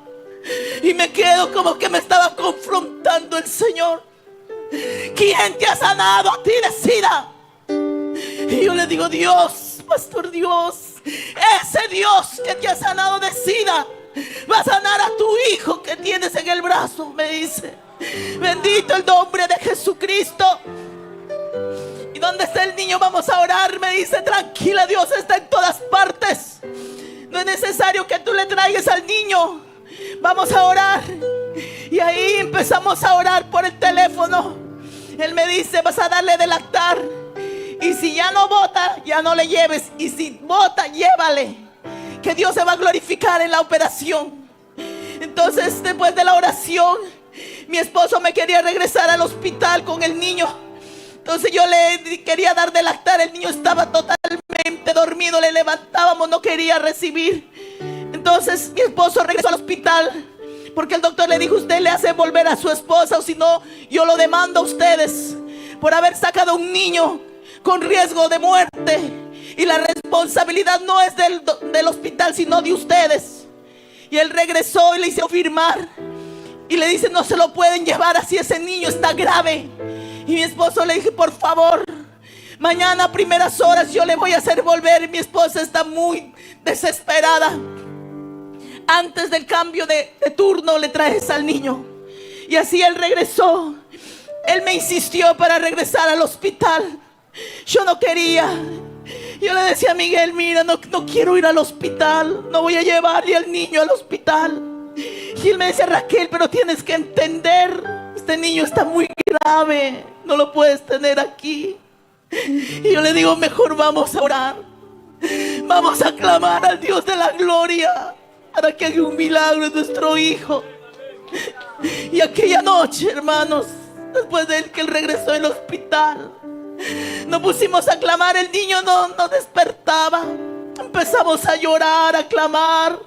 Speaker 2: Y me quedo como que me estaba confrontando el Señor. ¿Quién te ha sanado a ti de SIDA? Y yo le digo, Dios, pastor, Dios. Ese Dios que te ha sanado de SIDA va a sanar a tu hijo que tienes en el brazo, me dice. Bendito el nombre de Jesucristo. ¿Y dónde está el niño? Vamos a orar, me dice. Tranquila, Dios está en todas partes. No es necesario que tú le traigas al niño. Vamos a orar. Y ahí empezamos a orar por el teléfono. Él me dice, vas a darle de lactar. Y si ya no bota, ya no le lleves. Y si bota, llévale, que Dios se va a glorificar en la operación. Entonces, después de la oración, mi esposo me quería regresar al hospital con el niño. Entonces yo le quería dar de lactar. El niño estaba totalmente dormido. Le levantábamos, no quería recibir. Entonces mi esposo regresó al hospital, porque el doctor le dijo, usted le hace volver a su esposa, o si no, yo lo demando a ustedes por haber sacado un niño con riesgo de muerte. Y la responsabilidad no es del hospital, sino de ustedes. Y él regresó y le hizo firmar. Y le dice, no se lo pueden llevar así, ese niño está grave. Y mi esposo le dije, por favor, mañana a primeras horas yo le voy a hacer volver. Y mi esposa está muy desesperada. Antes del cambio de turno le traes al niño. Y así él regresó. Él me insistió para regresar al hospital. Yo no quería. Yo le decía a Miguel, mira, no quiero ir al hospital. No voy a llevarle al niño al hospital. Y él me decía, Raquel, pero tienes que entender, este niño está muy grave, no lo puedes tener aquí. Y yo le digo, mejor vamos a orar. Vamos a clamar al Dios de la gloria para que haga un milagro en nuestro hijo. Y aquella noche, hermanos, después de que él regresó del hospital, nos pusimos a clamar. El niño no despertaba. Empezamos a llorar, a clamar.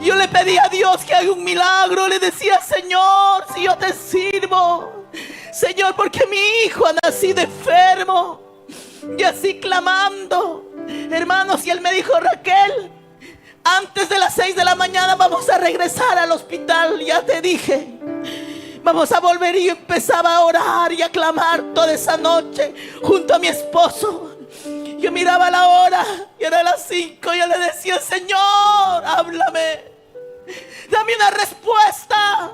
Speaker 2: Yo le pedí a Dios que haga un milagro. Le decía, Señor, si yo te sirvo, Señor, porque mi hijo ha nacido enfermo. Y así clamando, hermanos, y él me dijo, Raquel, antes de las 6 de la mañana vamos a regresar al hospital. Ya te dije, Vamos a volver. Y yo empezaba a orar y a clamar toda esa noche junto a mi esposo. Yo miraba la hora y era las 5. Y yo le decía: Señor, háblame, dame una respuesta.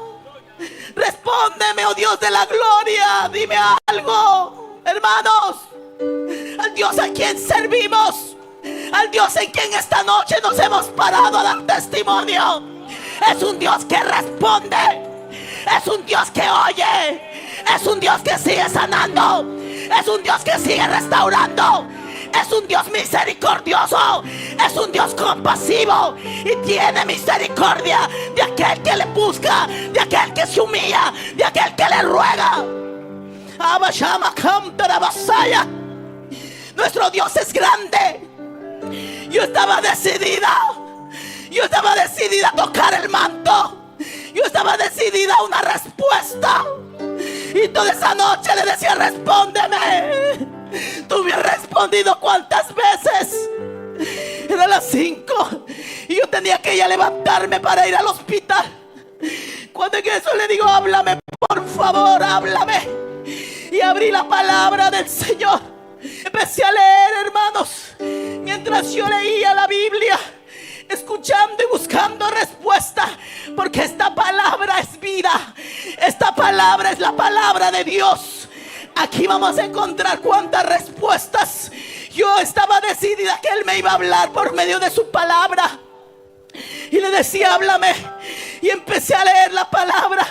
Speaker 2: Respóndeme, oh Dios de la gloria. Dime algo. Hermanos, al Dios a quien servimos, al Dios en quien esta noche nos hemos parado a dar testimonio, es un Dios que responde, es un Dios que oye, es un Dios que sigue sanando, es un Dios que sigue restaurando, es un Dios misericordioso, es un Dios compasivo y tiene misericordia de aquel que le busca, de aquel que se humilla, de aquel que le ruega. Nuestro Dios es grande. Yo estaba decidida a tocar el manto. Yo estaba decidida a una respuesta. Y toda esa noche le decía: respóndeme. Tú me has respondido ¿cuántas veces? Era las 5 y yo tenía que ya levantarme para ir al hospital. Cuando en eso le digo: háblame, por favor, háblame. Y abrí la palabra del Señor. Empecé a leer, hermanos, mientras yo leía la Biblia, escuchando y buscando respuesta, porque esta palabra es vida. Esta palabra es la palabra de Dios. Aquí vamos a encontrar cuántas respuestas. Yo estaba decidida que Él me iba a hablar por medio de su palabra. Y le decía: háblame. Y empecé a leer la palabra.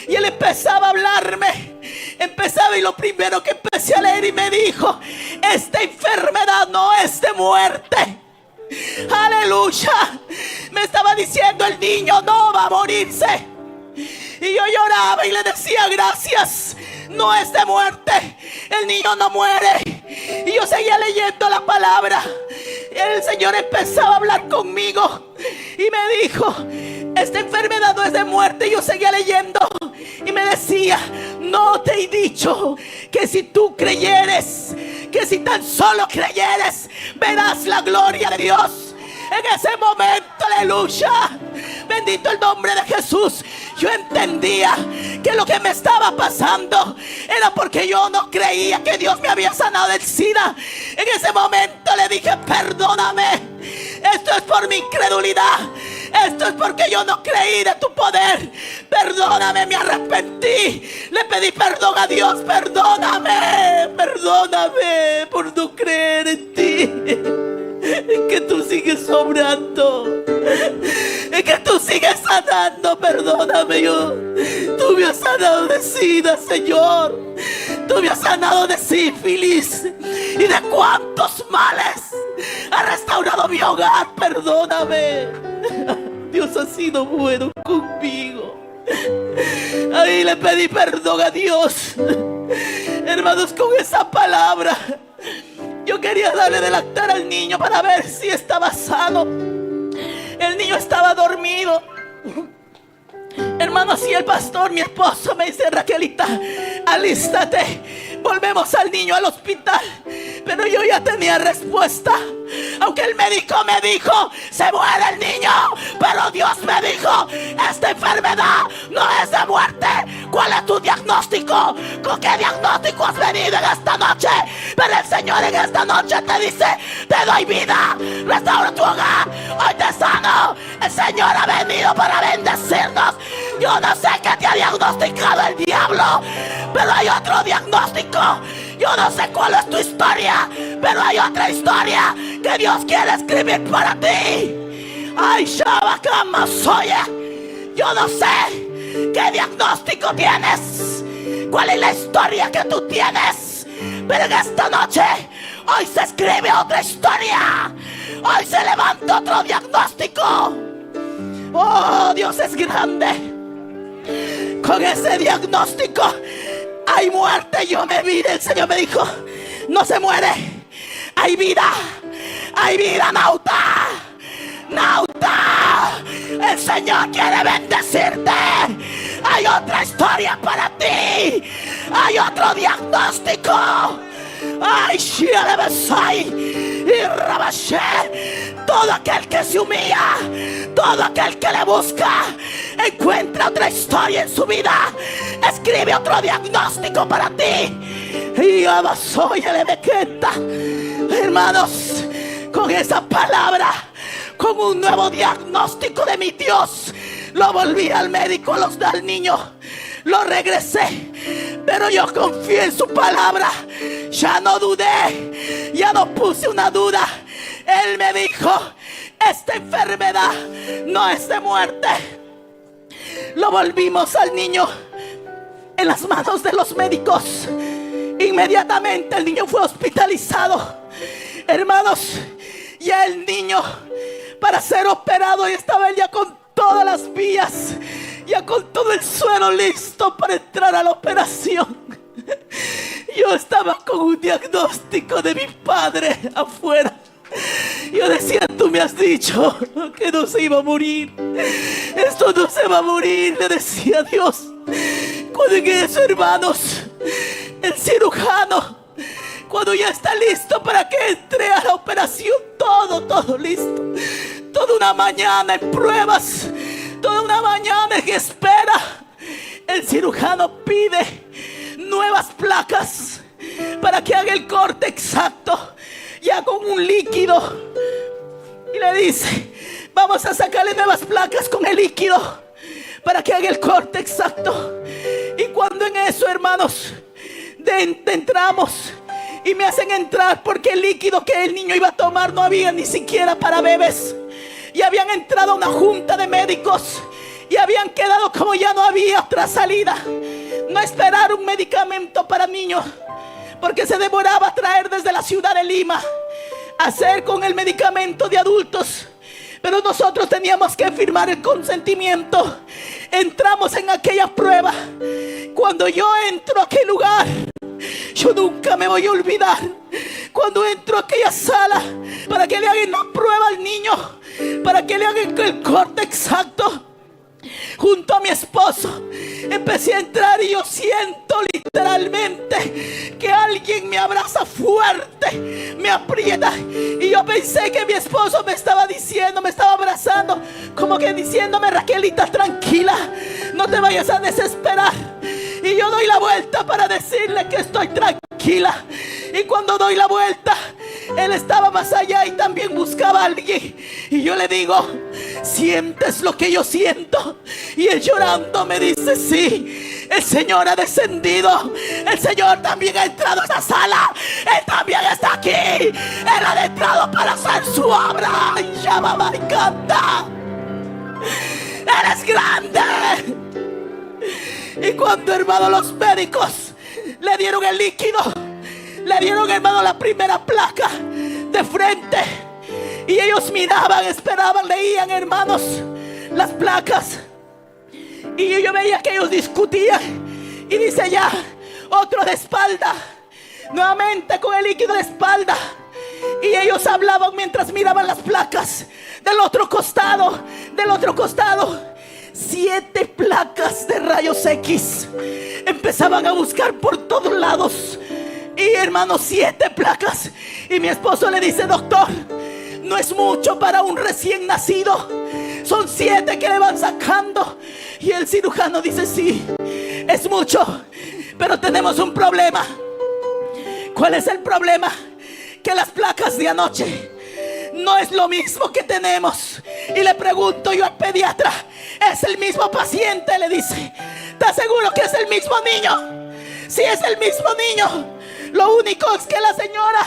Speaker 2: Y Él empezaba a hablarme. Empezaba, y lo primero que empecé a leer, y me dijo: esta enfermedad no es de muerte. Aleluya. Me estaba diciendo: el niño no va a morirse. Y yo lloraba y le decía: gracias, no es de muerte, el niño no muere. Y yo seguía leyendo la palabra. El Señor empezaba a hablar conmigo y me dijo: esta enfermedad no es de muerte. Y yo seguía leyendo y me decía: no te he dicho que si tú creyeres, que si tan solo creyeres, verás la gloria de Dios. En ese momento, aleluya, bendito el nombre de Jesús, yo entendía que lo que me estaba pasando era porque yo no creía que Dios me había sanado del SIDA. En ese momento le dije: perdóname, esto es por mi incredulidad, esto es porque yo no creí de tu poder. Perdóname, me arrepentí, le pedí perdón a Dios. Perdóname por no creer en ti. Es que tú sigues obrando, es que tú sigues sanando. Perdóname, tú me has sanado de SIDA, Señor. Tú me has sanado de sífilis y de cuantos males. Has restaurado mi hogar. Perdóname. Dios ha sido bueno conmigo. Ahí le pedí perdón a Dios. Hermanos, con esa palabra yo quería darle de lactar al niño para ver si estaba sano. El niño estaba dormido. Hermanos, y el pastor, mi esposo, me dice: Raquelita, alístate, volvemos al niño al hospital. Pero yo ya tenía respuesta. Aunque el médico me dijo: se muere el niño, pero Dios me dijo: esta enfermedad no es de muerte. ¿Cuál es tu diagnóstico? ¿Con qué diagnóstico has venido en esta noche? Pero el Señor en esta noche te dice: te doy vida, restauro tu hogar, hoy te sano. El Señor ha venido para bendecirnos. Yo no sé qué te ha diagnosticado el diablo, pero hay otro diagnóstico. Yo no sé cuál es tu historia, pero hay otra historia que Dios quiere escribir para ti. Ay, Shabakama Soya. Yo no sé qué diagnóstico tienes, cuál es la historia que tú tienes, pero en esta noche, hoy se escribe otra historia. Hoy se levanta otro diagnóstico. Oh, Dios es grande. Con ese diagnóstico hay muerte. Yo me vi, el Señor me dijo: no se muere, hay vida, Nauta, Nauta. El Señor quiere bendecirte. Hay otra historia para ti, hay otro diagnóstico. Ay, Shialebesai y Rabashe. Todo aquel que se humilla, todo aquel que le busca, encuentra otra historia en su vida. Escribe otro diagnóstico para ti. Y hermanos, con esa palabra, con un nuevo diagnóstico de mi Dios, lo volví al médico, al niño, lo regresé, pero yo confié en su palabra. Ya no dudé, ya no puse una duda. Él me dijo: esta enfermedad no es de muerte. Lo volvimos al niño en las manos de los médicos. Inmediatamente el niño fue hospitalizado. Hermanos, ya el niño, para ser operado, y estaba él ya con todas las vías, ya con todo el suero listo para entrar a la operación. Yo estaba con un diagnóstico de mi padre afuera. Yo decía: tú me has dicho que no se iba a morir. Esto no se va a morir, le decía a Dios. Cuando en eso, hermanos, el cirujano, cuando ya está listo para que entre a la operación, todo listo, toda una mañana en pruebas, toda una mañana en espera, el cirujano pide nuevas placas para que haga el corte exacto, ya con un líquido, y le dice: vamos a sacarle nuevas placas con el líquido para que haga el corte exacto. Y cuando en eso, hermanos, entramos y me hacen entrar, porque el líquido que el niño iba a tomar no había ni siquiera para bebés, y habían entrado a una junta de médicos y habían quedado como ya no había otra salida. No esperar un medicamento para niños, porque se demoraba traer desde la ciudad de Lima, hacer con el medicamento de adultos. Pero nosotros teníamos que firmar el consentimiento. Entramos en aquella prueba. Cuando yo entro a aquel lugar, yo nunca me voy a olvidar. Cuando entro a aquella sala para que le hagan la prueba al niño, para que le hagan el corte exacto, junto a mi esposo, empecé a entrar y yo siento literalmente que alguien me abraza fuerte, me aprieta. Y yo pensé que mi esposo me estaba diciendo, me estaba abrazando, como que diciéndome: Raquelita, tranquila, no te vayas a desesperar. Y yo doy la vuelta para decirle que estoy tranquila. Y cuando doy la vuelta, él estaba más allá y también buscaba a alguien. Y yo le digo: ¿sientes lo que yo siento? Y él llorando me dice: sí, el Señor ha descendido. El Señor también ha entrado a esta sala. Él también está aquí. Él ha entrado para hacer su obra. Y ya, mamá, y canta: eres grande. Y cuando, hermano, los médicos le dieron el líquido, le dieron, hermano, la primera placa de frente, y ellos miraban, esperaban, leían, hermanos, las placas, y yo veía que ellos discutían. Y dice: ya, otro de espalda, nuevamente con el líquido de espalda. Y ellos hablaban mientras miraban las placas. Del otro costado, 7 placas de rayos X. Empezaban a buscar por todos lados. Y, hermanos, 7 placas. Y mi esposo le dice: doctor, no es mucho para un recién nacido. Son 7 que le van sacando. Y el cirujano dice: sí, es mucho, pero tenemos un problema. ¿Cuál es el problema? Que las placas de anoche no es lo mismo que tenemos. Y le pregunto yo al pediatra: ¿es el mismo paciente? Le dice: ¿estás seguro que es el mismo niño? Sí, es el mismo niño. Lo único es que la señora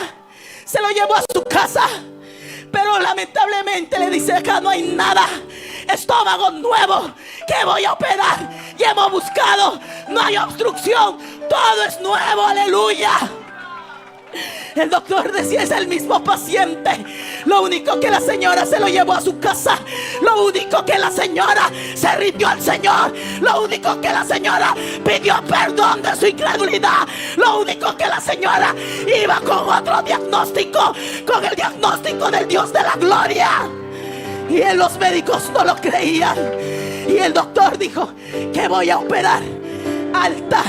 Speaker 2: se lo llevó a su casa, pero lamentablemente, le dice, acá no hay nada. Estómago nuevo que voy a operar. Y hemos buscado, no hay obstrucción, todo es nuevo, aleluya. El doctor decía: es el mismo paciente. Lo único que la señora se lo llevó a su casa. Lo único que la señora se rindió al Señor. Lo único que la señora pidió perdón de su incredulidad. Lo único que la señora iba con otro diagnóstico, con el diagnóstico del Dios de la gloria. Y los médicos no lo creían. Y el doctor dijo: que voy a operar. Alta,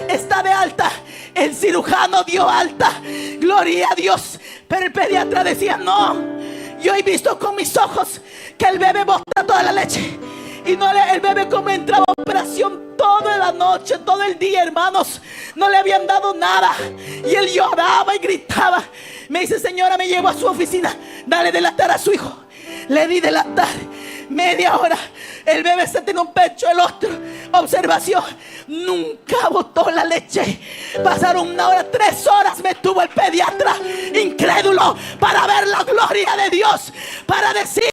Speaker 2: está de alta. El cirujano dio alta, gloria a Dios. Pero el pediatra decía: no, Yo he visto con mis ojos que el bebé bota toda la leche. Y el bebé como entraba a operación toda la noche, todo el día, hermanos. No le habían dado nada. Y él lloraba y gritaba. Me dice: señora, me llevo a su oficina, dale de lactar a su hijo. Le di de lactar media hora. El bebé se tiene un pecho, el otro. Observación: nunca botó la leche. Pasaron 1 hora, 3 horas me tuvo el pediatra incrédulo para ver la gloria de Dios, para decir: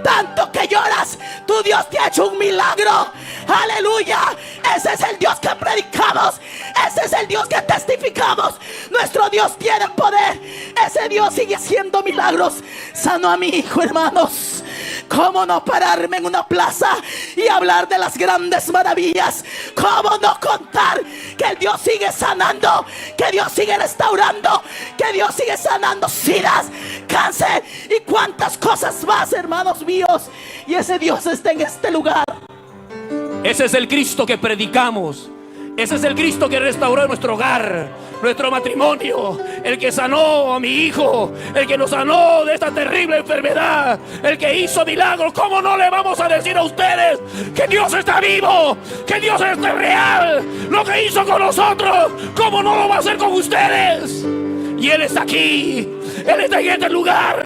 Speaker 2: tanto que lloras, tu Dios te ha hecho un milagro. Aleluya. Ese es el Dios que predicamos, ese es el Dios que testificamos. Nuestro Dios tiene poder. Ese Dios sigue haciendo milagros. Sanó a mi hijo, hermanos. ¿Cómo no pararme en una plaza y hablar de las grandes maravillas? ¿Cómo no contar que el Dios sigue sanando, que Dios sigue restaurando, que Dios sigue sanando sidas, cáncer y cuantas cosas más, hermanos míos? Y ese Dios está en este lugar.
Speaker 1: Ese es el Cristo que predicamos. Ese es el Cristo que restauró nuestro hogar, nuestro matrimonio, el que sanó a mi hijo, el que nos sanó de esta terrible enfermedad, el que hizo milagros. ¿Cómo no le vamos a decir a ustedes que Dios está vivo, que Dios es real? Lo que hizo con nosotros, ¿cómo no lo va a hacer con ustedes? Y Él está aquí, Él está en este lugar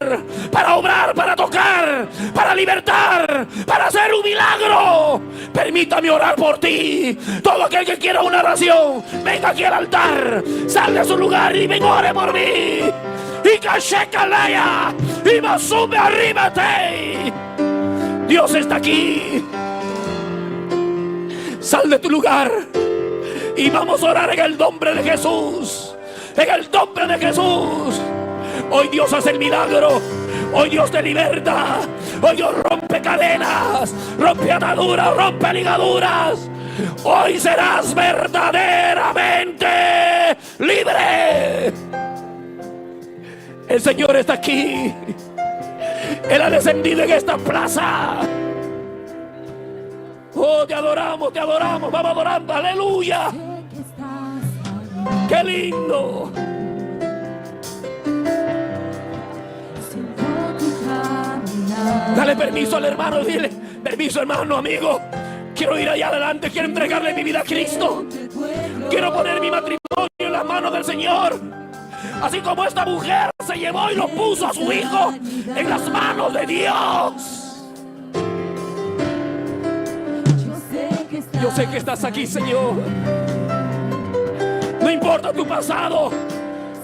Speaker 1: para obrar, para tocar, para libertar, para hacer un milagro. Permítame orar por ti. Todo aquel que quiera una oración, venga aquí al altar, sal de su lugar y ven, ore por mí. Y cachecalaya y masume arríbate. Dios está aquí. Sal de tu lugar y vamos a orar en el nombre de Jesús. En el nombre de Jesús. Hoy Dios hace el milagro. Hoy Dios te liberta. Hoy Dios rompe cadenas, rompe ataduras, rompe ligaduras. Hoy serás verdaderamente libre. El Señor está aquí. Él ha descendido en esta plaza. Oh, te adoramos, te adoramos. Vamos adorando, aleluya. ¡Qué lindo! Dale permiso al hermano, dile: permiso, hermano, amigo. Quiero ir allá adelante, quiero entregarle mi vida a Cristo. Quiero poner mi matrimonio en las manos del Señor. Así como esta mujer se llevó y lo puso a su hijo en las manos de Dios. Yo sé que estás aquí, Señor. No importa tu pasado,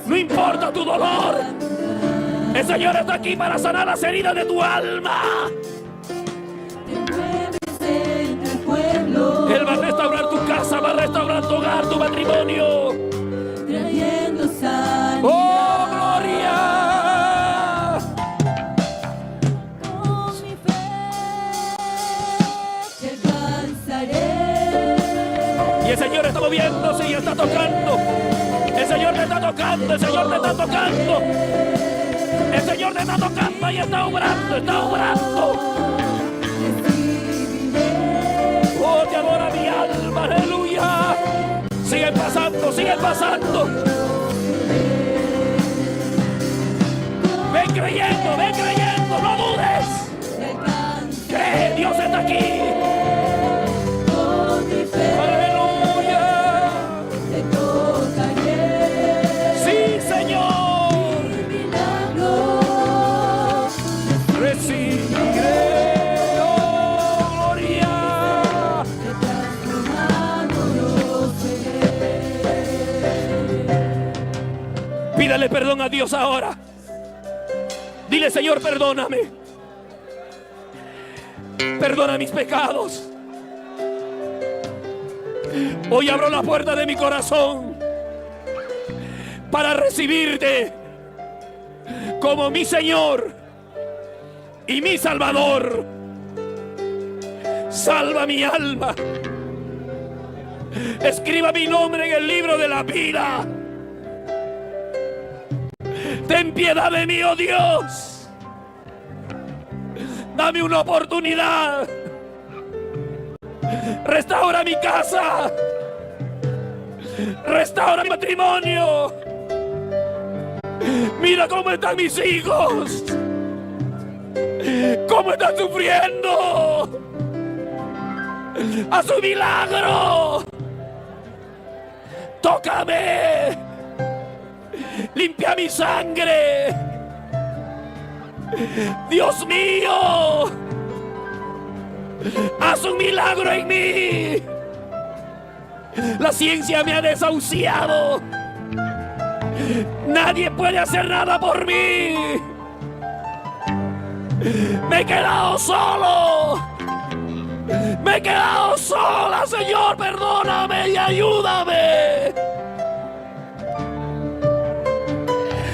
Speaker 1: no importa tu dolor. El Señor está aquí para sanar las heridas de tu alma. Él va a restaurar tu casa, va a restaurar tu hogar, tu matrimonio. ¡Oh, gloria! Y el Señor está moviéndose y está tocando. El Señor te está tocando, el Señor te está tocando. El Señor te está tocando y está obrando, está obrando. Oh, te adora mi alma, aleluya. Sigue pasando, sigue pasando. Ven creyendo, no dudes. Cree, Dios está aquí. Pídale perdón a Dios ahora. Dile: Señor, perdóname. Perdona mis pecados. Hoy abro la puerta de mi corazón para recibirte como mi Señor y mi Salvador. Salva mi alma. Escriba mi nombre en el libro de la vida. Ten piedad de mí, oh Dios. Dame una oportunidad. Restaura mi casa. Restaura mi matrimonio. Mira cómo están mis hijos. ¿Cómo estás sufriendo? Haz un milagro. Tócame. Limpia mi sangre. Dios mío, haz un milagro en mí. La ciencia me ha desahuciado. Nadie puede hacer nada por mí. Me he quedado solo. Me he quedado sola, Señor, perdóname y ayúdame.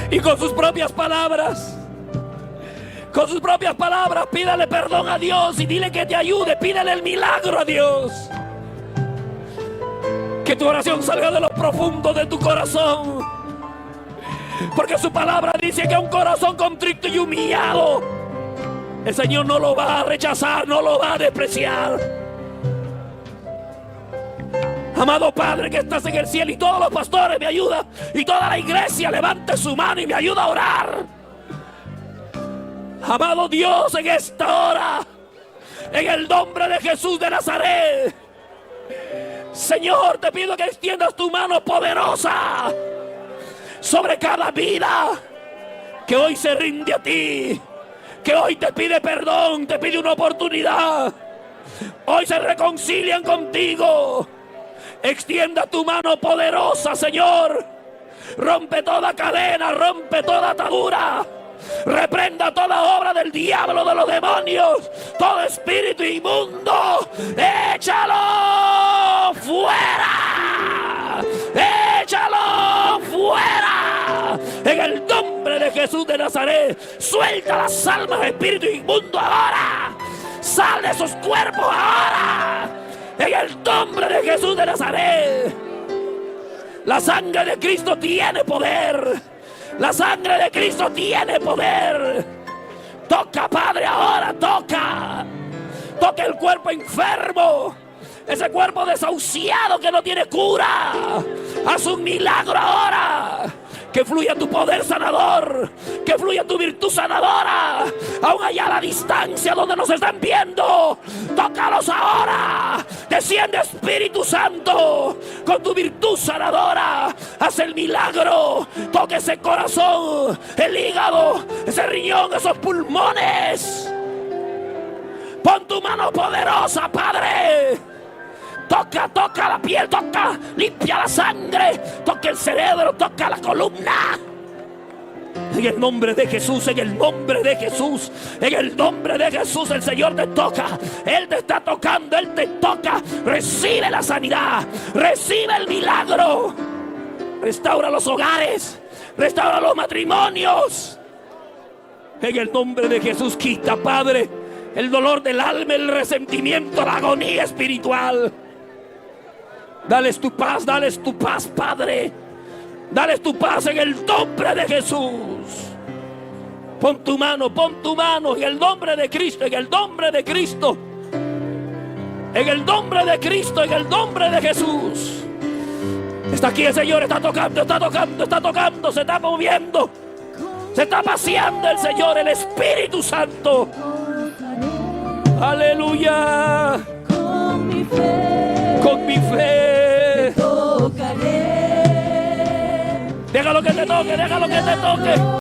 Speaker 1: Y con sus propias palabras, pídale perdón a Dios y dile que te ayude. Pídale el milagro a Dios. Que tu oración salga de lo profundo de tu corazón, porque su palabra dice que un corazón contrito y humillado, el Señor no lo va a rechazar, no lo va a despreciar. Amado Padre que estás en el cielo, y todos los pastores me ayudan, y toda la iglesia levante su mano y me ayuda a orar. Amado Dios, en esta hora, en el nombre de Jesús de Nazaret, Señor, te pido que extiendas tu mano poderosa sobre cada vida que hoy se rinde a ti, que hoy te pide perdón, te pide una oportunidad. Hoy se reconcilian contigo. Extienda tu mano poderosa, Señor. Rompe toda cadena, rompe toda atadura. Reprenda toda obra del diablo, de los demonios, todo espíritu inmundo. ¡Échalo fuera! ¡Échalo fuera! En el nombre de Jesús de Nazaret, suelta las almas de espíritu inmundo ahora. Sal de esos cuerpos ahora. En el nombre de Jesús de Nazaret. La sangre de Cristo tiene poder. La sangre de Cristo tiene poder. Toca, Padre, ahora, toca. Toca el cuerpo enfermo, ese cuerpo desahuciado que no tiene cura. Haz un milagro ahora. Que fluya tu poder sanador, que fluya tu virtud sanadora, aún allá a la distancia donde nos están viendo. Tócalos ahora. Desciende, Espíritu Santo, con tu virtud sanadora. Haz el milagro. Toca ese corazón, el hígado, ese riñón, esos pulmones. Pon tu mano poderosa, Padre. Toca, toca la piel, toca, limpia la sangre, toca el cerebro, toca la columna. En el nombre de Jesús, en el nombre de Jesús, en el nombre de Jesús, el Señor te toca. Él te está tocando, Él te toca. Recibe la sanidad, recibe el milagro. Restaura los hogares, restaura los matrimonios. En el nombre de Jesús, quita, Padre, el dolor del alma, el resentimiento, la agonía espiritual. Dales tu paz, Padre. Dales tu paz en el nombre de Jesús. Pon tu mano en el nombre de Cristo, en el nombre de Cristo. En el nombre de Cristo, en el nombre de Jesús. Está aquí el Señor, está tocando, se está moviendo. Se está paseando el Señor, el Espíritu Santo. Aleluya.
Speaker 3: Con mi fe,
Speaker 1: Te
Speaker 3: tocaré.
Speaker 1: déjalo que te toque.